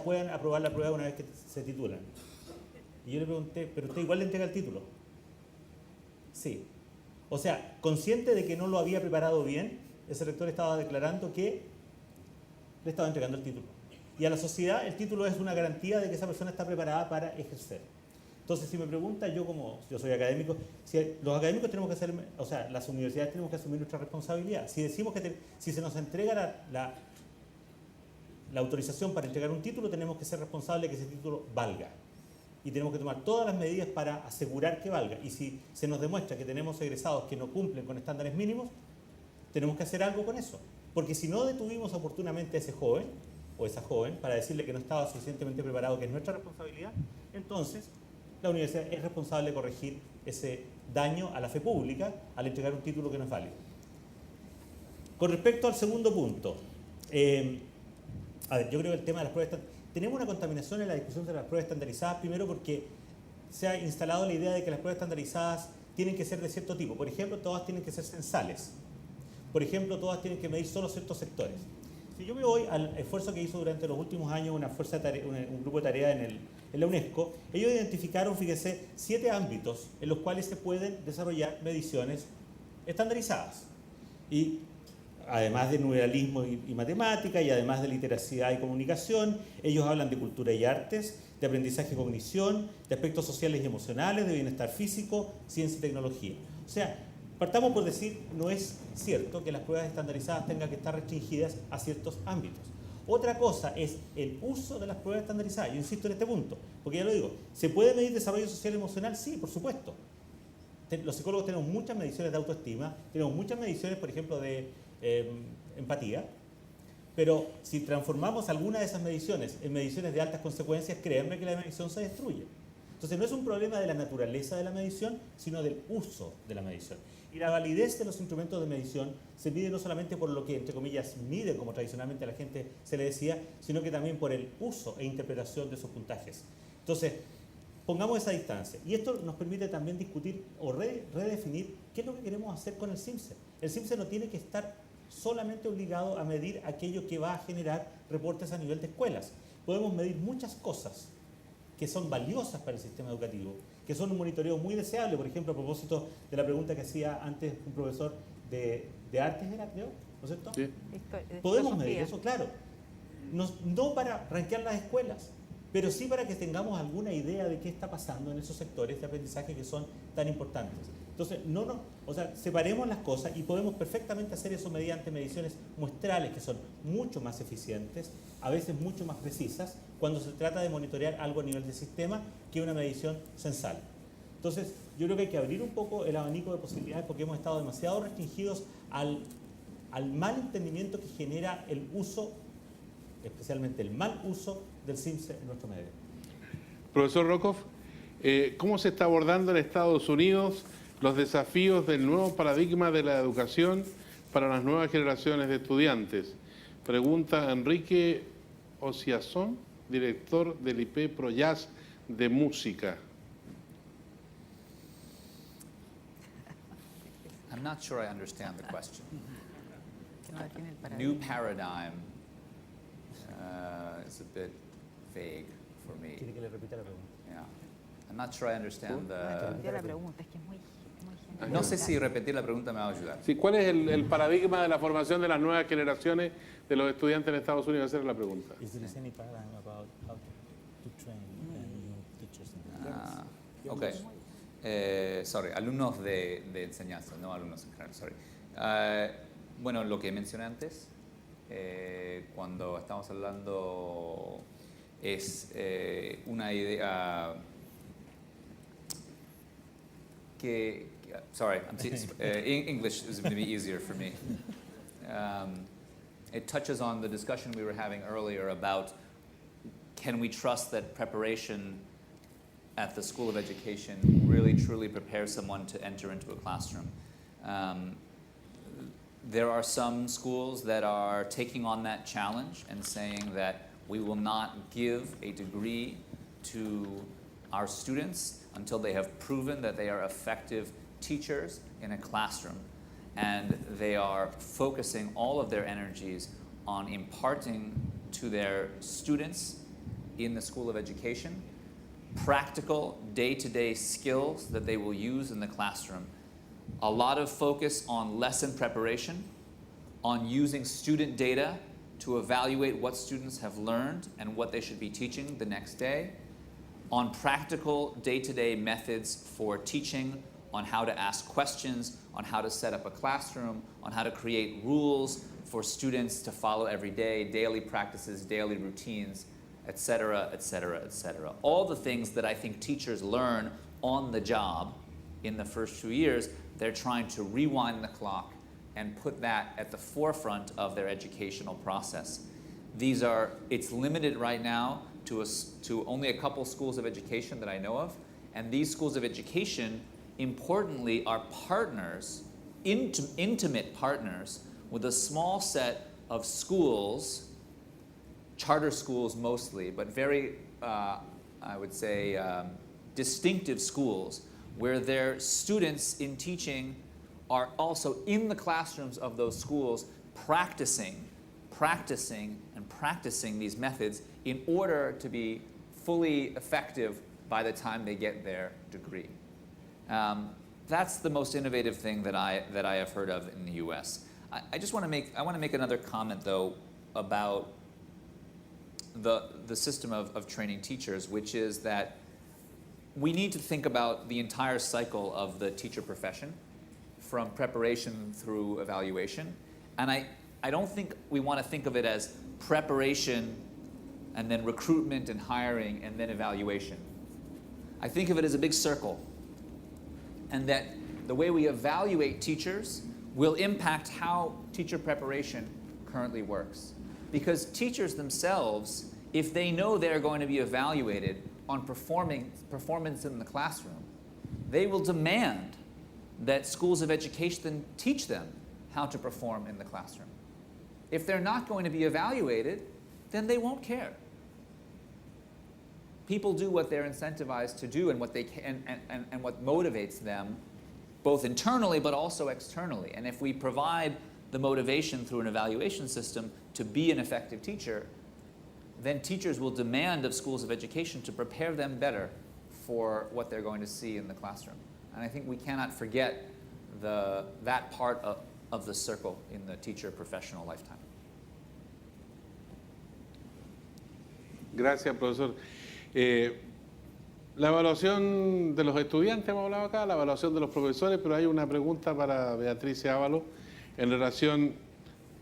puedan aprobar la prueba una vez que se titulan. Y yo le pregunté, ¿pero usted igual le entrega el título? Sí. O sea, consciente de que no lo había preparado bien, ese rector estaba declarando que le estaba entregando el título. Y a la sociedad el título es una garantía de que esa persona está preparada para ejercer. Entonces, si me pregunta, yo soy académico, si los académicos tenemos que hacer, o sea, las universidades tenemos que asumir nuestra responsabilidad. Si decimos que si se nos entrega la autorización para entregar un título, tenemos que ser responsables de que ese título valga. Y tenemos que tomar todas las medidas para asegurar que valga. Y si se nos demuestra que tenemos egresados que no cumplen con estándares mínimos, tenemos que hacer algo con eso. Porque si no detuvimos oportunamente a ese joven o esa joven para decirle que no estaba suficientemente preparado, que es nuestra responsabilidad, entonces la universidad es responsable de corregir ese daño a la fe pública al entregar un título que no es válido. Con respecto al segundo punto, a ver, yo creo que el tema de las pruebas tenemos una contaminación en la discusión de las pruebas estandarizadas, primero porque se ha instalado la idea de que las pruebas estandarizadas tienen que ser de cierto tipo. Por ejemplo, todas tienen que ser censales. Por ejemplo, todas tienen que medir solo ciertos sectores. Si yo me voy al esfuerzo que hizo durante los últimos años un grupo de tarea en la UNESCO, ellos identificaron, fíjese, 7 ámbitos en los cuales se pueden desarrollar mediciones estandarizadas. Y además de numeralismo y matemática, y además de literacidad y comunicación, ellos hablan de cultura y artes, de aprendizaje y cognición, de aspectos sociales y emocionales, de bienestar físico, ciencia y tecnología. O sea, partamos por decir, no es cierto que las pruebas estandarizadas tengan que estar restringidas a ciertos ámbitos. Otra cosa es el uso de las pruebas estandarizadas. Yo insisto en este punto, porque ya lo digo, ¿se puede medir desarrollo social y emocional? Sí, por supuesto. Los psicólogos tenemos muchas mediciones de autoestima, tenemos muchas mediciones, por ejemplo, de empatía, pero si transformamos alguna de esas mediciones en mediciones de altas consecuencias, créanme que la medición se destruye. Entonces no es un problema de la naturaleza de la medición, sino del uso de la medición. Y la validez de los instrumentos de medición se mide no solamente por lo que, entre comillas, mide, como tradicionalmente a la gente se le decía, sino que también por el uso e interpretación de esos puntajes. Entonces, pongamos esa distancia. Y esto nos permite también discutir o redefinir qué es lo que queremos hacer con el CIMSE. El CIMSE no tiene que estar solamente obligado a medir aquello que va a generar reportes a nivel de escuelas. Podemos medir muchas cosas que son valiosas para el sistema educativo, que son un monitoreo muy deseable. Por ejemplo, a propósito de la pregunta que hacía antes un profesor de artes, era, creo, ¿no es cierto? Sí. Podemos medir eso, claro. No para rankear las escuelas, pero sí para que tengamos alguna idea de qué está pasando en esos sectores de aprendizaje que son tan importantes. Entonces, separemos las cosas y podemos perfectamente hacer eso mediante mediciones muestrales que son mucho más eficientes, a veces mucho más precisas, cuando se trata de monitorear algo a nivel de sistema que una medición censal. Entonces, yo creo que hay que abrir un poco el abanico de posibilidades porque hemos estado demasiado restringidos al mal entendimiento que genera el uso, especialmente el mal uso del CIMSE en nuestro medio. Profesor Rokov, ¿cómo se está abordando en Estados Unidos los desafíos del nuevo paradigma de la educación para las nuevas generaciones de estudiantes? Pregunta Enrique Ociazón, director del IP ProJazz de música. I'm not sure I understand the question. New paradigm is a bit vague for me. ¿Quiere que le repita la pregunta? Yeah. I'm not sure I understand Repitió la pregunta, es que es muy general. No sé si repetir la pregunta me va a ayudar. Sí, ¿cuál es el paradigma de la formación de las nuevas generaciones de los estudiantes en Estados Unidos? Esa es la pregunta. Is there any paradigm about how to train new teachers in Ok. Sorry, alumnos de enseñanza, no alumnos en general, sorry. Bueno, lo que mencioné antes, cuando estamos hablando, es una idea sorry, English is going to be easier for me. It touches on the discussion we were having earlier about can we trust that preparation at the School of Education really truly prepares someone to enter into a classroom. There are some schools that are taking on that challenge and saying that we will not give a degree to our students until they have proven that they are effective teachers in a classroom. And they are focusing all of their energies on imparting to their students in the School of Education practical day-to-day skills that they will use in the classroom. A lot of focus on lesson preparation, on using student data to evaluate what students have learned and what they should be teaching the next day, on practical day-to-day methods for teaching, on how to ask questions, on how to set up a classroom, on how to create rules for students to follow every day, daily practices, daily routines, etc., etc., etc. All the things that I think teachers learn on the job in the first 2 years, they're trying to rewind the clock and put that at the forefront of their educational process. It's limited right now to only a couple schools of education that I know of, and these schools of education, importantly, are partners, intimate partners, with a small set of schools, charter schools mostly, but very, I would say, distinctive schools, where their students in teaching are also in the classrooms of those schools practicing these methods in order to be fully effective by the time they get their degree. That's the most innovative thing that I have heard of in the U.S. I want to make another comment though about the system of training teachers, which is that we need to think about the entire cycle of the teacher profession, from preparation through evaluation. And I don't think we want to think of it as preparation and then recruitment and hiring and then evaluation. I think of it as a big circle, and that the way we evaluate teachers will impact how teacher preparation currently works. Because teachers themselves, if they know they're going to be evaluated on performance in the classroom, they will demand that schools of education teach them how to perform in the classroom. If they're not going to be evaluated, then they won't care. People do what they're incentivized to do and what they can, and what motivates them, both internally but also externally. And if we provide the motivation through an evaluation system to be an effective teacher, then teachers will demand of schools of education to prepare them better for what they're going to see in the classroom. And I think we cannot forget that part of the circle in the teacher professional lifetime. Gracias, profesor. La evaluación de los estudiantes hemos hablado acá, la evaluación de los profesores, pero hay una pregunta para Beatriz Ábalos en relación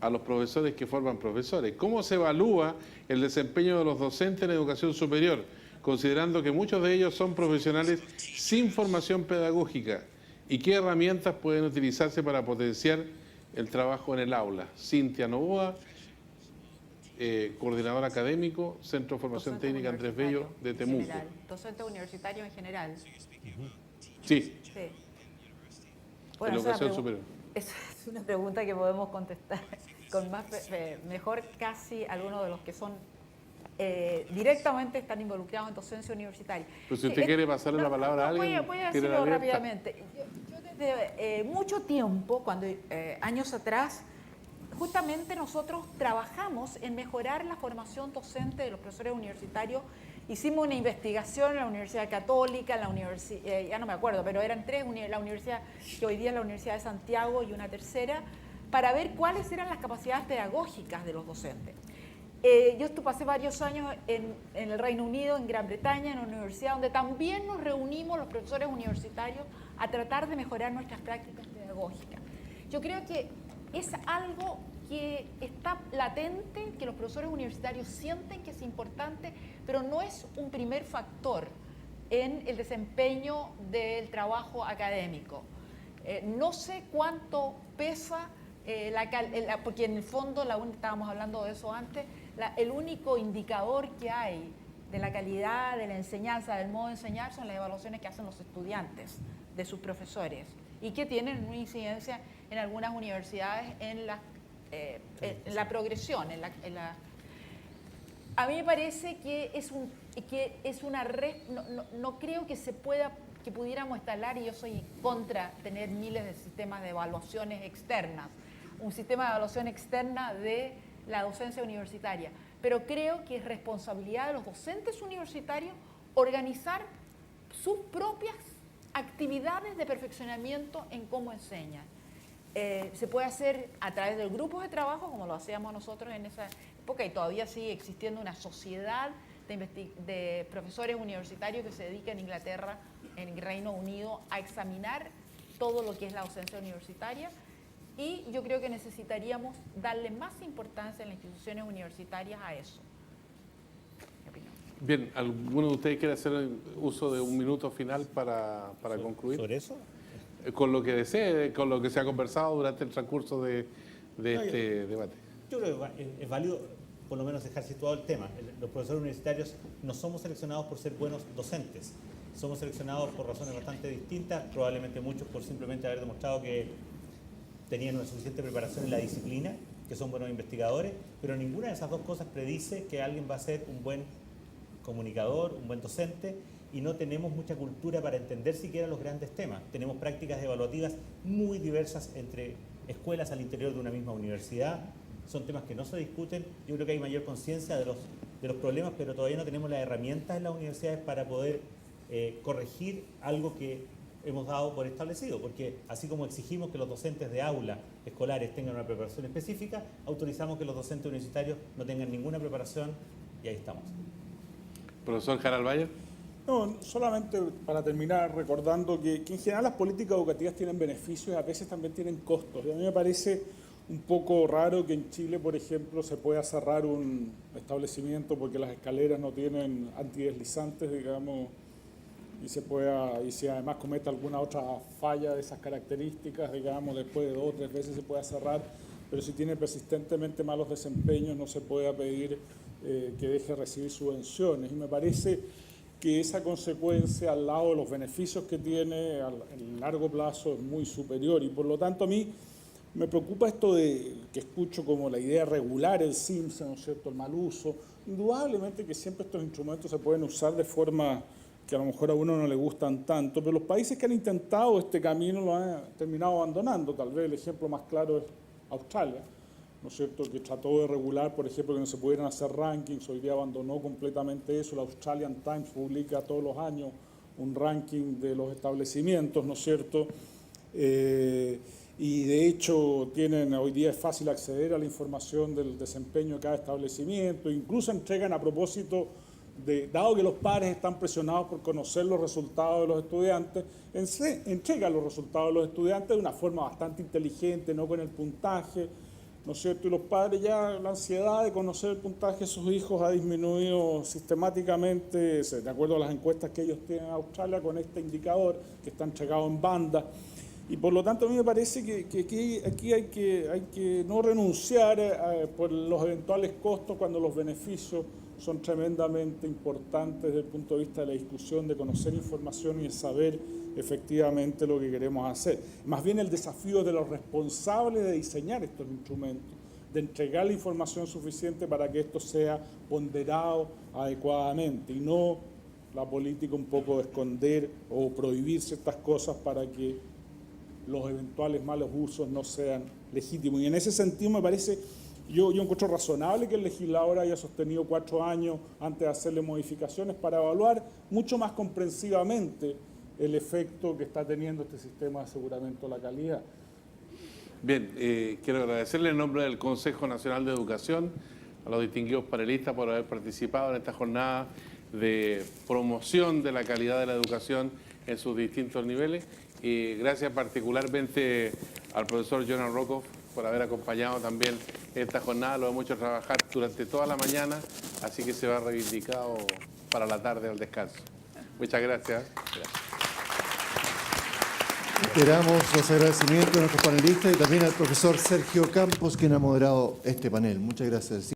a los profesores que forman profesores. ¿Cómo se evalúa el desempeño de los docentes en educación superior, considerando que muchos de ellos son profesionales sin formación pedagógica? ¿Y qué herramientas pueden utilizarse para potenciar el trabajo en el aula? Cintia Novoa, coordinador académico, Centro de Formación Técnica Andrés Bello de Temuco. Docente universitario en general. Sí. Bueno, Educación superior. Es una pregunta que podemos contestar con mejor casi algunos de los que son directamente están involucrados en docencia universitaria. Pero si usted quiere pasarle la palabra a alguien, voy a decirlo rápidamente. Yo desde mucho tiempo, años atrás, justamente nosotros trabajamos en mejorar la formación docente de los profesores universitarios. Hicimos una investigación en la Universidad Católica, en la universidad, ya no me acuerdo, pero eran tres, la universidad que hoy día es la Universidad de Santiago y una tercera, para ver cuáles eran las capacidades pedagógicas de los docentes. Yo pasé varios años en el Reino Unido, en Gran Bretaña, en una universidad donde también nos reunimos los profesores universitarios a tratar de mejorar nuestras prácticas pedagógicas. Yo creo que es algo que está latente, que los profesores universitarios sienten que es importante, pero no es un primer factor en el desempeño del trabajo académico. No sé cuánto pesa, porque en el fondo, estábamos hablando de eso antes, el único indicador que hay de la calidad de la enseñanza, del modo de enseñar, son las evaluaciones que hacen los estudiantes de sus profesores y que tienen una incidencia en algunas universidades en la progresión. A mí me parece que es una red, no creo que pudiéramos instalar, y yo soy contra tener miles de sistemas de evaluaciones externas, un sistema de evaluación externa de la docencia universitaria, pero creo que es responsabilidad de los docentes universitarios organizar sus propias actividades de perfeccionamiento en cómo enseñan. Se puede hacer a través de grupos de trabajo, como lo hacíamos nosotros en esa época, y todavía sigue existiendo una sociedad de profesores universitarios que se dedican en Inglaterra, en Reino Unido, a examinar todo lo que es la docencia universitaria. Y yo creo que necesitaríamos darle más importancia en las instituciones universitarias a eso. Mi opinión. Bien, ¿alguno de ustedes quiere hacer uso de un minuto final para concluir? ¿Sobre eso? Con lo que desee, con lo que se ha conversado durante el transcurso de este debate. Yo creo que es válido por lo menos dejar situado el tema. Los profesores universitarios no somos seleccionados por ser buenos docentes. Somos seleccionados por razones bastante distintas, probablemente muchos por simplemente haber demostrado que tenían una suficiente preparación en la disciplina, que son buenos investigadores, pero ninguna de esas dos cosas predice que alguien va a ser un buen comunicador, un buen docente, y no tenemos mucha cultura para entender siquiera los grandes temas. Tenemos prácticas evaluativas muy diversas entre escuelas al interior de una misma universidad. Son temas que no se discuten. Yo creo que hay mayor conciencia de los problemas, pero todavía no tenemos las herramientas en las universidades para poder corregir algo que hemos dado por establecido, porque así como exigimos que los docentes de aula escolares tengan una preparación específica, autorizamos que los docentes universitarios no tengan ninguna preparación y ahí estamos. Profesor Harald Bayer. No, solamente para terminar recordando que en general las políticas educativas tienen beneficios y a veces también tienen costos. Y a mí me parece un poco raro que en Chile, por ejemplo, se pueda cerrar un establecimiento porque las escaleras no tienen antideslizantes, digamos, y si además comete alguna otra falla de esas características, digamos, después de 2 o 3 veces se pueda cerrar, pero si tiene persistentemente malos desempeños no se pueda pedir que deje de recibir subvenciones. Y me parece que esa consecuencia al lado de los beneficios que tiene en largo plazo es muy superior y por lo tanto a mí me preocupa esto de que escucho como la idea de regular el CIMSE, ¿no es cierto?, el mal uso. Indudablemente que siempre estos instrumentos se pueden usar de forma que a lo mejor a uno no le gustan tanto, pero los países que han intentado este camino lo han terminado abandonando. Tal vez el ejemplo más claro es Australia, ¿no es cierto?, que trató de regular, por ejemplo, que no se pudieran hacer rankings, hoy día abandonó completamente eso. La Australian Times publica todos los años un ranking de los establecimientos, ¿no es cierto?, y de hecho hoy día es fácil acceder a la información del desempeño de cada establecimiento, incluso entregan a propósito dado que los padres están presionados por conocer los resultados de los estudiantes, entregan los resultados de los estudiantes de una forma bastante inteligente, no con el puntaje, ¿no es cierto? Y los padres ya, la ansiedad de conocer el puntaje de sus hijos ha disminuido sistemáticamente, de acuerdo a las encuestas que ellos tienen en Australia, con este indicador que está entregado en banda. Y por lo tanto a mí me parece que aquí hay que no renunciar por los eventuales costos cuando los beneficios son tremendamente importantes desde el punto de vista de la discusión, de conocer información y de saber efectivamente lo que queremos hacer. Más bien el desafío de los responsables de diseñar estos instrumentos, de entregar la información suficiente para que esto sea ponderado adecuadamente y no la política un poco de esconder o prohibir ciertas cosas para que los eventuales malos usos no sean legítimos. Y en ese sentido me parece, yo encuentro razonable que el legislador haya sostenido 4 años antes de hacerle modificaciones para evaluar mucho más comprensivamente el efecto que está teniendo este sistema de aseguramiento de la calidad. Bien, quiero agradecerle en nombre del Consejo Nacional de Educación a los distinguidos panelistas por haber participado en esta jornada de promoción de la calidad de la educación en sus distintos niveles. Y gracias particularmente al profesor Jonan Rockoff por haber acompañado también esta jornada. Lo hemos hecho trabajar durante toda la mañana, así que se va reivindicado para la tarde al descanso. Muchas gracias. Esperamos los agradecimientos de nuestros panelistas y también al profesor Sergio Campos, quien ha moderado este panel. Muchas gracias.